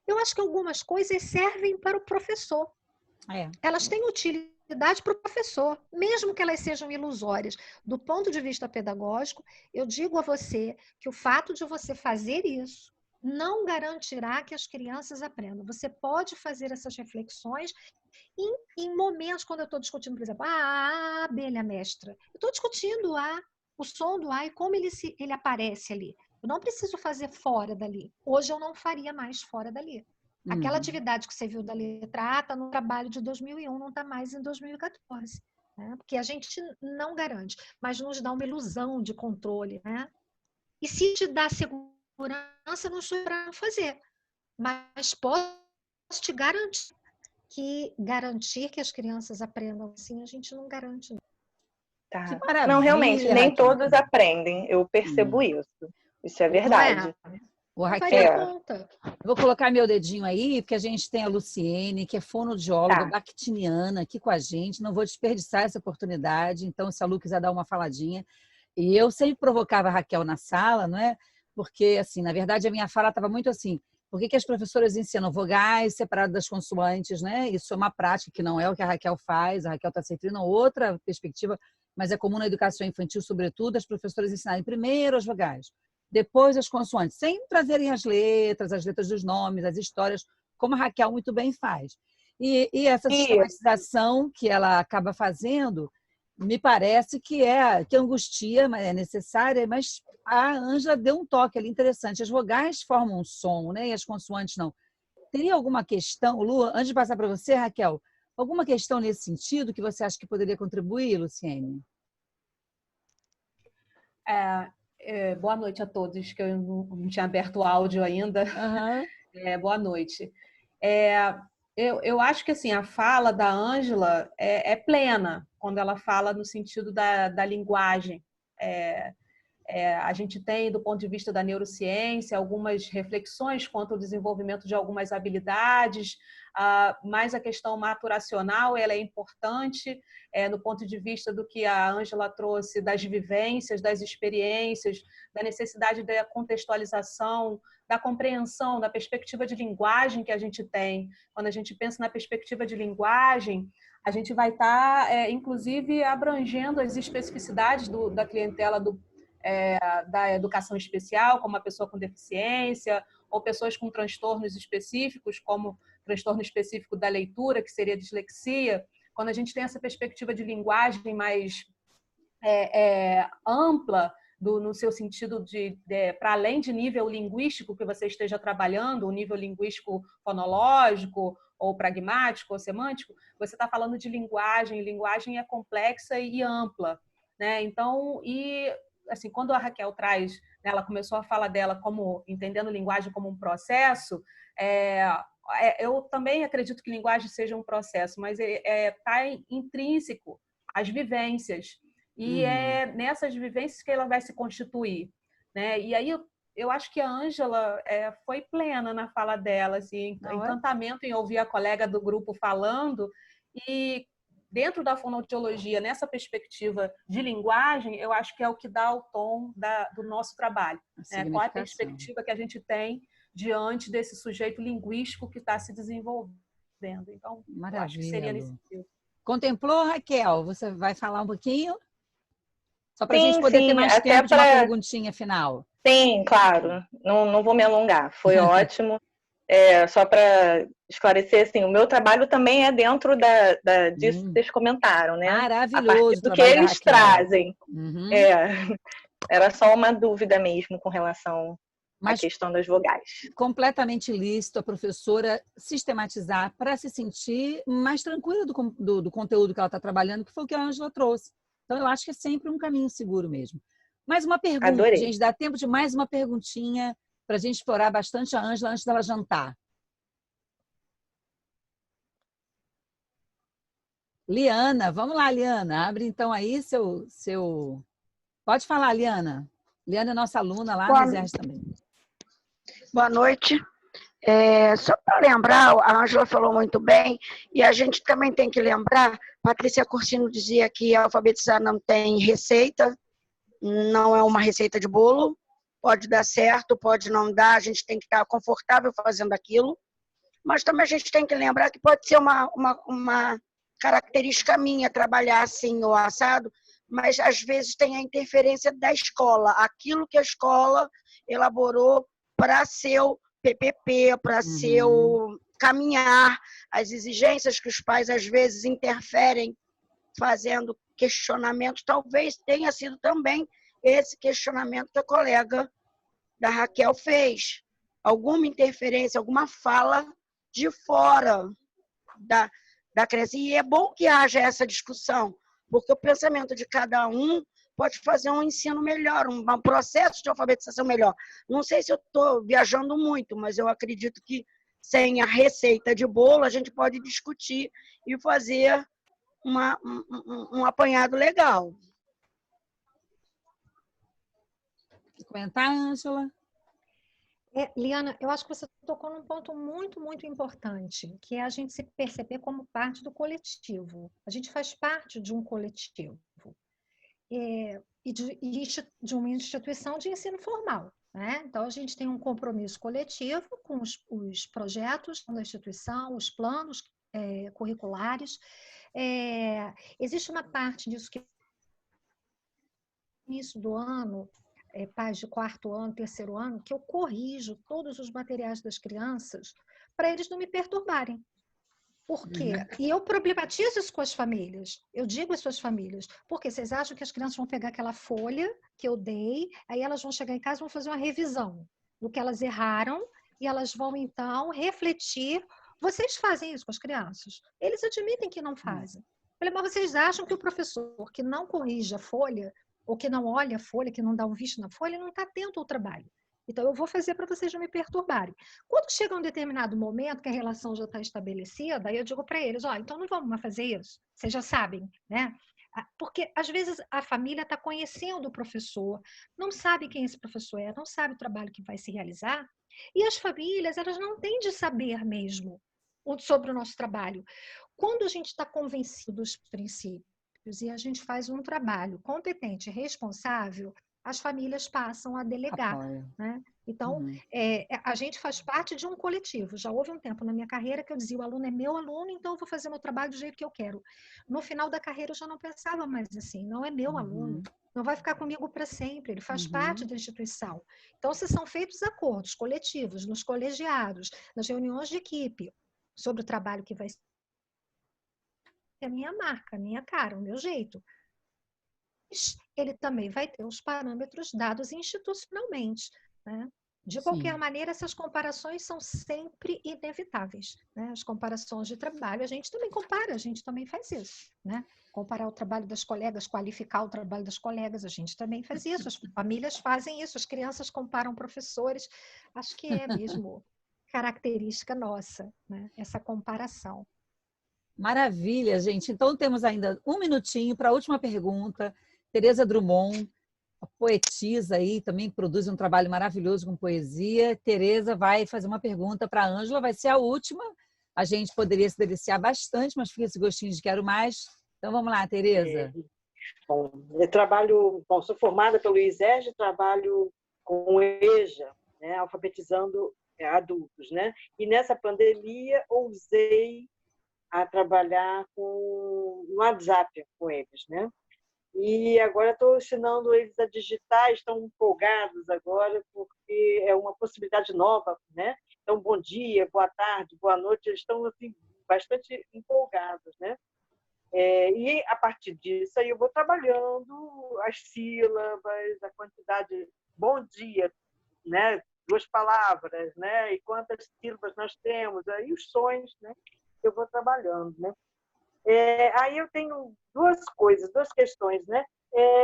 Eu acho que algumas coisas servem para o professor. Elas têm utilidade para o professor, mesmo que elas sejam ilusórias. Do ponto de vista pedagógico, eu digo a você que o fato de você fazer isso, não garantirá que as crianças aprendam. Você pode fazer essas reflexões em momentos, quando eu estou discutindo, por exemplo, a abelha mestra. Eu estou discutindo o som do A e como ele aparece ali. Eu não preciso fazer fora dali. Hoje eu não faria mais fora dali. Aquela atividade que você viu da letra A está no trabalho de 2001, não está mais em 2014. Né? Porque a gente não garante, mas nos dá uma ilusão de controle. Né? E se te dá segurança, não sou para não fazer. Mas posso te garantir que as crianças aprendam assim, a gente não garante. Tá. Que maravilha, Não, realmente, nem Raquel. todos aprendem. Eu percebo isso. Isso é verdade. Ô, Não Raquel, faria conta. eu vou colocar meu dedinho aí, porque a gente tem a Luciene, que é fonoaudióloga Tá. bactiniana, aqui com a gente. Não vou desperdiçar essa oportunidade. Então, se a Lu quiser dar uma faladinha. E eu sempre provocava a Raquel na sala, não é? Porque, assim, na verdade, a minha fala estava muito assim. Por que as professoras ensinam vogais separadas das consoantes, né? Isso é uma prática que não é o que a Raquel faz. A Raquel está servindo outra perspectiva, mas é comum na educação infantil, sobretudo, as professoras ensinarem primeiro as vogais, depois as consoantes, sem trazerem as letras dos nomes, as histórias, como a Raquel muito bem faz. E essa sistematização que ela acaba fazendo, me parece que angustia, mas é necessária, mas a Ângela deu um toque ali interessante. As vogais formam um som, né? E as consoantes não. Teria alguma questão, Lu, antes de passar para você, Raquel, alguma questão nesse sentido que você acha que poderia contribuir, Luciene? Boa noite a todos, que eu não tinha aberto o áudio ainda. Boa noite. Eu acho que assim, a fala da Ângela é plena, quando ela fala no sentido da linguagem. A gente tem, do ponto de vista da neurociência, algumas reflexões quanto ao desenvolvimento de algumas habilidades, mas a questão maturacional ela é importante, no ponto de vista do que a Ângela trouxe das vivências, das experiências, da necessidade da contextualização, da compreensão, da perspectiva de linguagem que a gente tem. Quando a gente pensa na perspectiva de linguagem, a gente vai estar, inclusive, abrangendo as especificidades da clientela da educação especial, como a pessoa com deficiência, ou pessoas com transtornos específicos, como transtorno específico da leitura, que seria a dislexia. Quando a gente tem essa perspectiva de linguagem mais ampla, no seu sentido para além de nível linguístico que você esteja trabalhando, o nível linguístico fonológico, ou pragmático, ou semântico, você está falando de linguagem. Linguagem é complexa e ampla, né? Então, assim, quando a Raquel traz, ela começou a fala dela como entendendo linguagem como um processo, eu também acredito que linguagem seja um processo, mas está intrínseco às vivências. E é nessas vivências que ela vai se constituir, né? E aí eu acho que a Ângela foi plena na fala dela, assim, encantamento em ouvir a colega do grupo falando. E dentro da fonoaudiologia, nessa perspectiva de linguagem, eu acho que é o que dá o tom do nosso trabalho. Né? Qual é a perspectiva que a gente tem diante desse sujeito linguístico que está se desenvolvendo. Então, eu acho que seria nesse sentido. Contemplou, Raquel? Você vai falar um pouquinho? Só para a gente poder ter mais tempo de uma perguntinha final. Sim, claro. Não vou me alongar. Foi ótimo. Só para esclarecer, assim, o meu trabalho também é dentro disso que vocês comentaram, né? Maravilhoso. A partir do que eles trazem. Era só uma dúvida mesmo com relação à questão das vogais. Completamente lícito a professora sistematizar para se sentir mais tranquila do conteúdo que ela está trabalhando, que foi o que a Ângela trouxe. Então, eu acho que é sempre um caminho seguro mesmo. Mais uma pergunta, Adorei. Gente. Dá tempo de mais uma perguntinha para a gente explorar bastante a Ângela antes dela jantar. Liana, vamos lá, Liana. Abre então aí seu... Pode falar, Liana. Liana é nossa aluna lá no Exército também. Boa noite. Só para lembrar, a Ângela falou muito bem, e a gente também tem que lembrar, Patrícia Corsino dizia que alfabetizar não tem receita, não é uma receita de bolo, pode dar certo, pode não dar, a gente tem que estar confortável fazendo aquilo, mas também a gente tem que lembrar que pode ser uma característica minha trabalhar assim ou assado, mas às vezes tem a interferência da escola, aquilo que a escola elaborou para seu PPP, para seu caminhar, as exigências que os pais às vezes interferem fazendo questionamentos, talvez tenha sido também esse questionamento que a colega da Raquel fez. Alguma interferência, alguma fala de fora da criança. E é bom que haja essa discussão, porque o pensamento de cada um pode fazer um ensino melhor, um processo de alfabetização melhor. Não sei se eu estou viajando muito, mas eu acredito que sem a receita de bolo a gente pode discutir e fazer um apanhado legal. Comentar, Ângela? Liana, eu acho que você tocou num ponto muito, muito importante, que é a gente se perceber como parte do coletivo. A gente faz parte de um coletivo e de uma instituição de ensino formal, né? Então, a gente tem um compromisso coletivo com os projetos da instituição, os planos curriculares. Existe uma parte disso que, no início do ano, pais de 4º ano, 3º ano, que eu corrijo todos os materiais das crianças para eles não me perturbarem. Por quê? E eu problematizo isso com as famílias. Eu digo às suas famílias, porque vocês acham que as crianças vão pegar aquela folha que eu dei, aí elas vão chegar em casa e vão fazer uma revisão do que elas erraram, e elas vão, então, refletir. Vocês fazem isso com as crianças? Eles admitem que não fazem. Mas vocês acham que o professor que não corrige a folha, ou que não olha a folha, que não dá um visto na folha, não está atento ao trabalho. Então, eu vou fazer para vocês não me perturbarem. Quando chega um determinado momento que a relação já está estabelecida, aí eu digo para eles, então não vamos mais fazer isso. Vocês já sabem, né? Porque, às vezes, a família está conhecendo o professor, não sabe quem esse professor é, não sabe o trabalho que vai se realizar, e as famílias, elas não têm de saber mesmo sobre o nosso trabalho. Quando a gente está convencido dos princípios e a gente faz um trabalho competente e responsável, as famílias passam a delegar, né? Então, a gente faz parte de um coletivo. Já houve um tempo na minha carreira que eu dizia, o aluno é meu aluno, então eu vou fazer meu trabalho do jeito que eu quero. No final da carreira, eu já não pensava mais assim, não é meu aluno, não vai ficar comigo para sempre, ele faz parte da instituição. Então, se são feitos acordos coletivos, nos colegiados, nas reuniões de equipe, sobre o trabalho que vai ser a minha marca, a minha cara, o meu jeito, ele também vai ter os parâmetros dados institucionalmente, né? De qualquer maneira, essas comparações são sempre inevitáveis, né? As comparações de trabalho, a gente também compara, a gente também faz isso, né? Comparar o trabalho das colegas, qualificar o trabalho das colegas, a gente também faz isso, as famílias fazem isso, as crianças comparam professores, acho que é mesmo característica nossa, né? Essa comparação. Maravilha, gente. Então, temos ainda um minutinho para a última pergunta. Tereza Drummond, a poetisa aí, também produz um trabalho maravilhoso com poesia. Tereza vai fazer uma pergunta para a Ângela, vai ser a última. A gente poderia se deliciar bastante, mas fica esse gostinho de quero mais. Então, vamos lá, Tereza. Bom, sou formada pelo ISERJ, trabalho com o EJA, né, alfabetizando adultos, né? E nessa pandemia, ousei a trabalhar no WhatsApp com eles, né? E agora estou ensinando eles a digitar, estão empolgados agora, porque é uma possibilidade nova, né? Então, bom dia, boa tarde, boa noite, eles estão assim, bastante empolgados, né? E, a partir disso, aí eu vou trabalhando as sílabas, a quantidade, bom dia, né? 2 palavras, né? E quantas sílabas nós temos, aí os sons, né? Eu vou trabalhando, né? Aí eu tenho duas questões, né?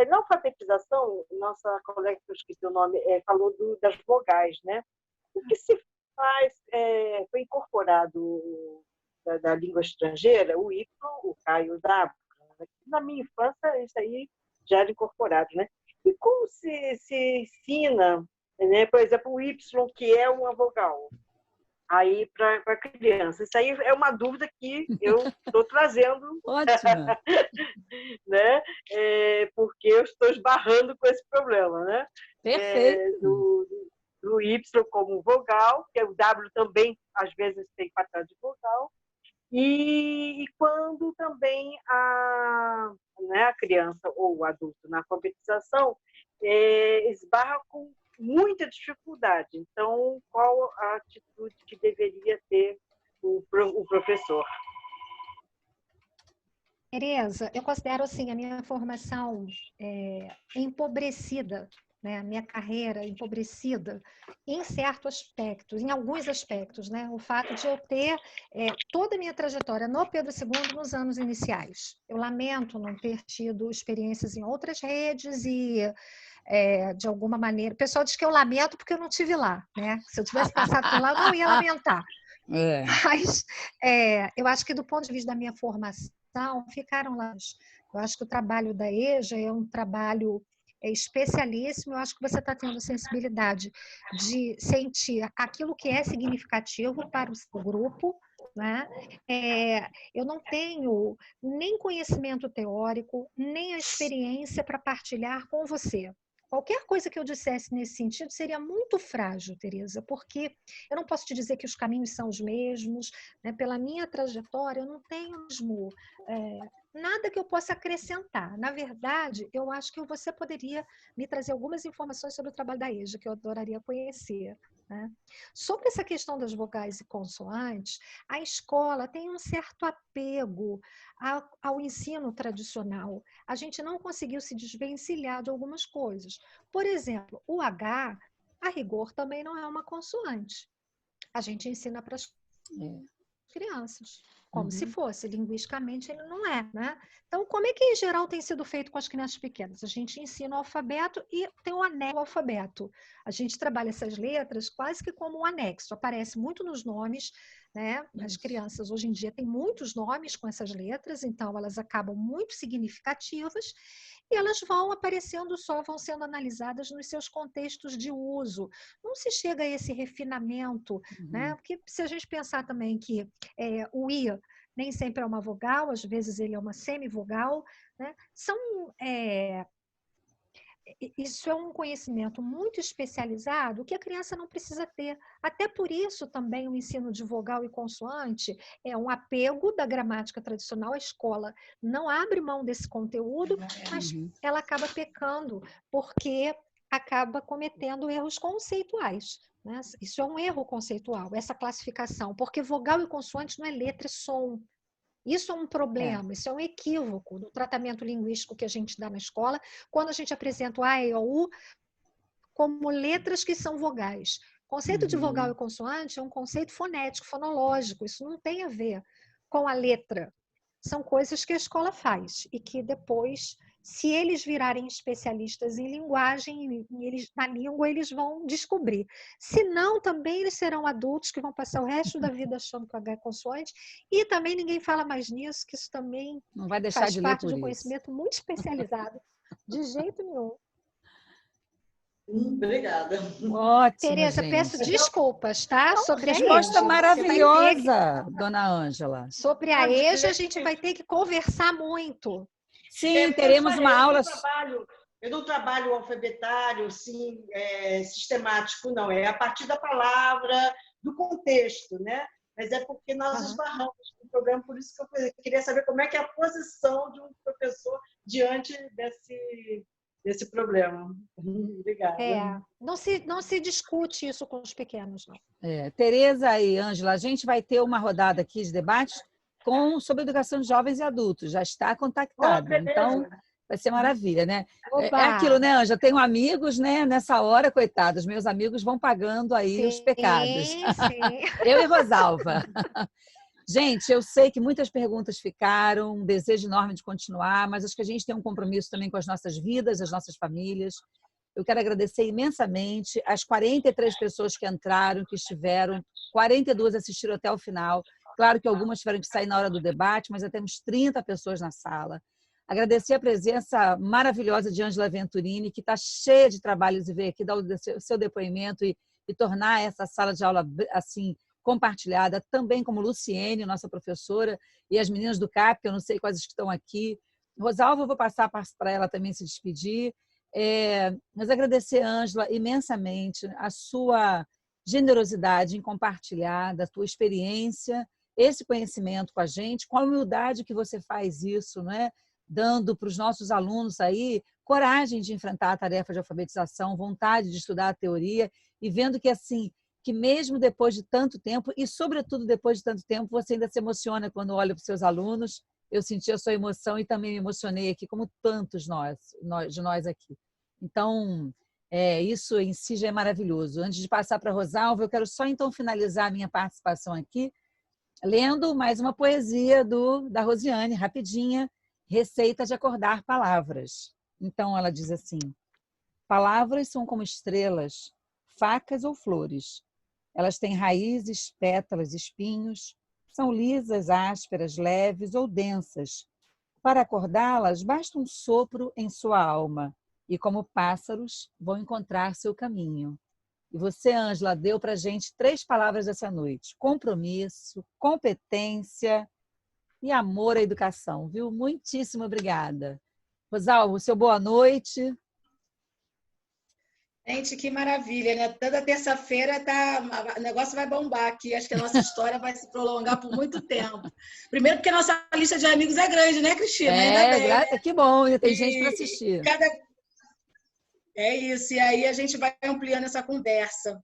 Na alfabetização, nossa colega, que eu esqueci o nome, falou das vogais, né? O que se faz, foi incorporado da língua estrangeira, o Y, o K e o W. Na minha infância, isso aí já era incorporado, né? E como se ensina, né? Por exemplo, o Y, que é uma vogal, aí para a criança. Isso aí é uma dúvida que eu estou trazendo. Ótima! Né? Porque eu estou esbarrando com esse problema, né? Perfeito! Do Y como vogal, que o W também, às vezes, tem papel de vogal. E quando também a criança ou o adulto na alfabetização esbarra com muita dificuldade. Então, qual a atitude que deveria ter o professor? Tereza, eu considero assim a minha formação empobrecida, né? A minha carreira empobrecida em certos aspectos, em alguns aspectos, né? O fato de eu ter toda a minha trajetória no Pedro II nos anos iniciais. Eu lamento não ter tido experiências em outras redes e de alguma maneira, o pessoal diz que eu lamento porque eu não estive lá, né? Se eu tivesse passado por lá, eu não ia lamentar. Mas eu acho que do ponto de vista da minha formação, ficaram lá. Eu acho que o trabalho da EJA é um trabalho especialíssimo. Eu acho que você está tendo sensibilidade de sentir aquilo que é significativo para o seu grupo, né? Eu não tenho nem conhecimento teórico, nem a experiência para partilhar com você. Qualquer coisa que eu dissesse nesse sentido seria muito frágil, Tereza, porque eu não posso te dizer que os caminhos são os mesmos, né? Pela minha trajetória, eu não tenho mesmo nada que eu possa acrescentar. Na verdade, eu acho que você poderia me trazer algumas informações sobre o trabalho da EJA, que eu adoraria conhecer, né? Sobre essa questão das vogais e consoantes, a escola tem um certo apego ao ensino tradicional. A gente não conseguiu se desvencilhar de algumas coisas. Por exemplo, o H, a rigor, também não é uma consoante. A gente ensina para as crianças, como se fosse. Linguisticamente, ele não é, né? Então, como é que, em geral, tem sido feito com as crianças pequenas? A gente ensina o alfabeto e tem o anexo ao alfabeto. A gente trabalha essas letras quase que como um anexo. Aparece muito nos nomes, né? As crianças, hoje em dia, têm muitos nomes com essas letras, então elas acabam muito significativas e elas vão aparecendo vão sendo analisadas nos seus contextos de uso. Não se chega a esse refinamento, né? Porque se a gente pensar também que o I nem sempre é uma vogal, às vezes ele é uma semivogal, né? Isso é um conhecimento muito especializado que a criança não precisa ter. Até por isso também o ensino de vogal e consoante é um apego da gramática tradicional. A escola não abre mão desse conteúdo, mas ela acaba pecando porque acaba cometendo erros conceituais, né? Isso é um erro conceitual, essa classificação, porque vogal e consoante não é letra, é som. Isso é um problema, isso é um equívoco do tratamento linguístico que a gente dá na escola, quando a gente apresenta o A, E, O, U como letras que são vogais. O conceito de vogal e consoante é um conceito fonético, fonológico, isso não tem a ver com a letra. São coisas que a escola faz e que depois, se eles virarem especialistas em linguagem, na língua, eles vão descobrir. Se não, também eles serão adultos que vão passar o resto da vida achando que o H é consoante e também ninguém fala mais nisso, que isso também não vai deixar faz de parte ler de um conhecimento muito especializado. De jeito nenhum. Obrigada. Ótimo, Tereza, gente. peço desculpas, tá? Sobre a Resposta EJA. maravilhosa, dona Ângela. Sobre a EJA, a gente vai ter que conversar muito. Sim, teremos uma aula. Eu não trabalho alfabetário, sim, sistemático, não. É a partir da palavra, do contexto, né? Mas é porque nós esbarramos no problema, por isso que eu queria saber como é que é a posição de um professor diante desse problema. Obrigada. Não se discute isso com os pequenos, não. Tereza e Ângela, a gente vai ter uma rodada aqui de debate sobre educação de jovens e adultos. Já está contactado. Então, vai ser maravilha, né? Oba! É aquilo, né, Ângela? Tenho amigos, né? Nessa hora, coitados, meus amigos vão pagando aí os pecados. Sim. Eu e Rosalva. Gente, eu sei que muitas perguntas ficaram, um desejo enorme de continuar, mas acho que a gente tem um compromisso também com as nossas vidas, as nossas famílias. Eu quero agradecer imensamente as 43 pessoas que entraram, que estiveram, 42 assistiram até o final. Claro que algumas tiveram que sair na hora do debate, mas já temos 30 pessoas na sala. Agradecer a presença maravilhosa de Ângela Venturini, que está cheia de trabalhos e veio aqui dar o seu depoimento e tornar essa sala de aula assim compartilhada, também como Luciene, nossa professora, e as meninas do CAP, que eu não sei quais que estão aqui. Rosalva, eu vou passar para ela também se despedir. Mas agradecer, Ângela, imensamente a sua generosidade em compartilhar da tua experiência, esse conhecimento com a gente, com a humildade que você faz isso, não é? dando para os nossos alunos aí coragem de enfrentar a tarefa de alfabetização, vontade de estudar a teoria e vendo que, assim, que mesmo depois de tanto tempo, e sobretudo depois de tanto tempo, você ainda se emociona quando olha para os seus alunos. Eu senti a sua emoção e também me emocionei aqui, como tantos de nós aqui. Então, isso em si já é maravilhoso. Antes de passar para a Rosalva, eu quero só então finalizar a minha participação aqui, lendo mais uma poesia da Rosiane, rapidinha, Receita de Acordar Palavras. Então, ela diz assim: palavras são como estrelas, facas ou flores. Elas têm raízes, pétalas, espinhos, são lisas, ásperas, leves ou densas. Para acordá-las, basta um sopro em sua alma, e como pássaros vão encontrar seu caminho. E você, Ângela, deu para a gente 3 palavras essa noite: compromisso, competência e amor à educação, viu? Muitíssimo obrigada. Rosalvo, seu boa noite. Gente, que maravilha, né? Toda terça-feira o negócio vai bombar aqui. Acho que a nossa história vai se prolongar por muito tempo. Primeiro porque a nossa lista de amigos é grande, né, Cristina? Ainda bem, né? Que bom, tem gente para assistir. É isso, e aí a gente vai ampliando essa conversa.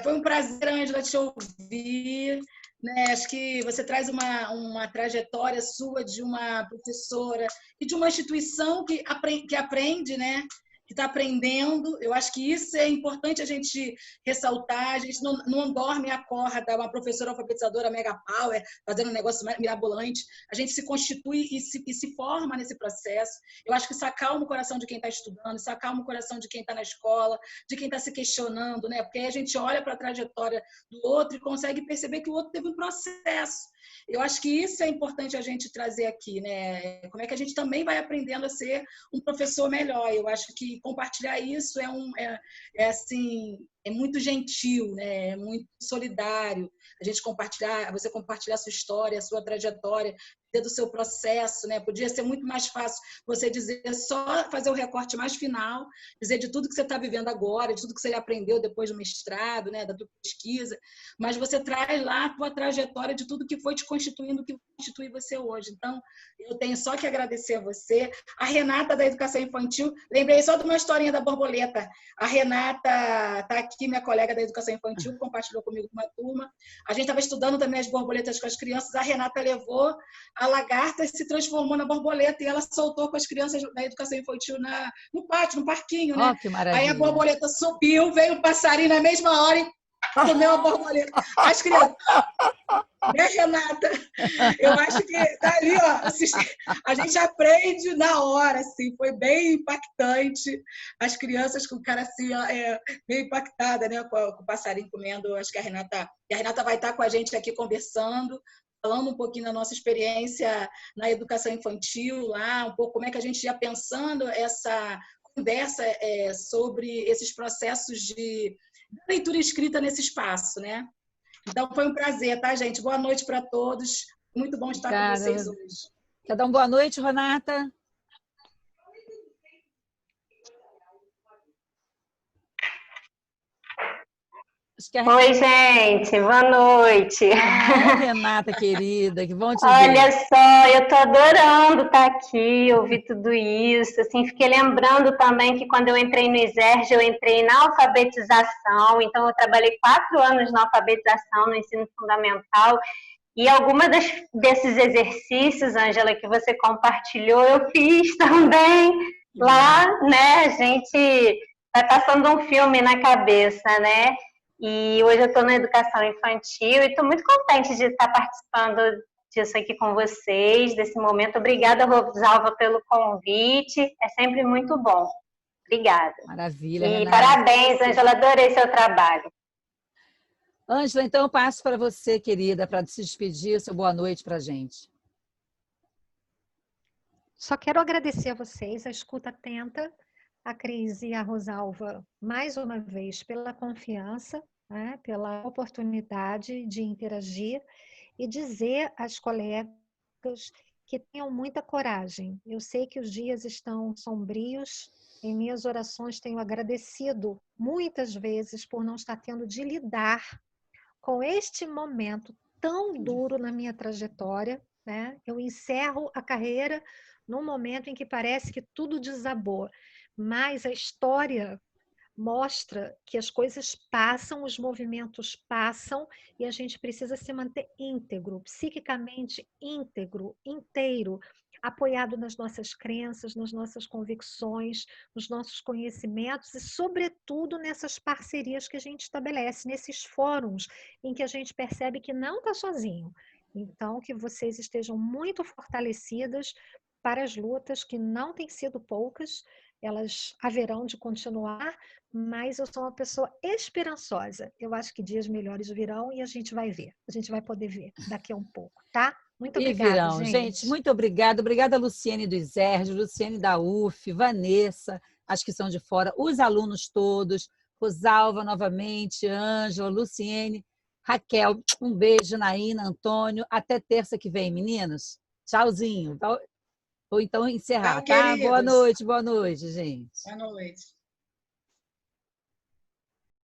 Foi um prazer, Ângela, te ouvir. Né? Acho que você traz uma trajetória sua de uma professora e de uma instituição que aprende, né? Que está aprendendo. Eu acho que isso é importante a gente ressaltar. A gente não dorme e acorda, uma professora alfabetizadora mega power, fazendo um negócio mirabolante. A gente se constitui e se forma nesse processo. Eu acho que isso acalma o coração de quem está estudando, isso acalma o coração de quem está na escola, de quem está se questionando, né? Porque aí a gente olha para a trajetória do outro e consegue perceber que o outro teve um processo. Eu acho que isso é importante a gente trazer aqui, né? Como é que a gente também vai aprendendo a ser um professor melhor. Eu acho que compartilhar isso é muito gentil, né? É muito solidário. Você compartilhar a sua história, a sua trajetória, do seu processo, né? Podia ser muito mais fácil você dizer, só fazer o recorte mais final, dizer de tudo que você está vivendo agora, de tudo que você aprendeu depois do mestrado, né? Da tua pesquisa, mas você traz lá a tua trajetória de tudo que foi te constituindo, que constitui você hoje. Então, eu tenho só que agradecer a você. A Renata, da Educação Infantil, lembrei só de uma historinha da borboleta. A Renata está aqui, minha colega da Educação Infantil, compartilhou comigo uma turma. A gente estava estudando também as borboletas com as crianças, a Renata levou a lagarta, se transformou na borboleta e ela soltou com as crianças da Educação Infantil no pátio, no parquinho, né? Que maravilha. Aí a borboleta subiu, veio um passarinho na mesma hora e comeu a borboleta. As crianças... Né, Renata? Eu acho que dali, ó, a gente aprende na hora, assim, foi bem impactante. As crianças com o cara assim, meio impactada, né, com o passarinho comendo. Acho que a Renata vai estar com a gente aqui conversando, falando um pouquinho da nossa experiência na educação infantil lá, um pouco como é que a gente ia pensando essa conversa sobre esses processos de leitura escrita nesse espaço, né? Então, foi um prazer, tá, gente? Boa noite para todos. Muito bom estar com vocês hoje. Quer dar uma boa noite, Renata? Oi, gente. Boa noite. Renata, querida, que bom te ver. Olha só, eu tô adorando estar aqui, ouvir tudo isso. Assim, fiquei lembrando também que quando eu entrei no ISERJ, eu entrei na alfabetização. Então, eu trabalhei 4 anos na alfabetização, no ensino fundamental. E alguma desses exercícios, Ângela, que você compartilhou, eu fiz também lá, né? A gente vai passando um filme na cabeça, né? E hoje eu estou na educação infantil e estou muito contente de estar participando disso aqui com vocês, desse momento. Obrigada, Rosalva, pelo convite. É sempre muito bom. Obrigada. Maravilha, E Renata. parabéns, Ângela. Adorei seu trabalho. Ângela, então eu passo para você, querida, para se despedir. Seu boa noite para a gente. Só quero agradecer a vocês, a escuta atenta, a Cris e a Rosalva, mais uma vez, pela confiança, né, pela oportunidade de interagir e dizer às colegas que tenham muita coragem. Eu sei que os dias estão sombrios, em minhas orações tenho agradecido muitas vezes por não estar tendo de lidar com este momento tão duro na minha trajetória, né? Eu encerro a carreira num momento em que parece que tudo desabou, mas a história mostra que as coisas passam, os movimentos passam e a gente precisa se manter íntegro, psiquicamente íntegro, inteiro, apoiado nas nossas crenças, nas nossas convicções, nos nossos conhecimentos e, sobretudo, nessas parcerias que a gente estabelece, nesses fóruns em que a gente percebe que não está sozinho. Então, que vocês estejam muito fortalecidas para as lutas, que não têm sido poucas, elas haverão de continuar, mas eu sou uma pessoa esperançosa. Eu acho que dias melhores virão e a gente vai ver. A gente vai poder ver daqui a um pouco, tá? Muito obrigada, virão, gente. Muito obrigada. Obrigada, Luciene do ISERJ, Luciene da UF, Vanessa, as que são de fora, os alunos todos, Rosalva novamente, Ângela, Luciene, Raquel. Um beijo, Naína, Antônio. Até terça que vem, meninos. Tchauzinho. Ou então encerrar, Tchau, tá? Boa noite, gente. Boa noite.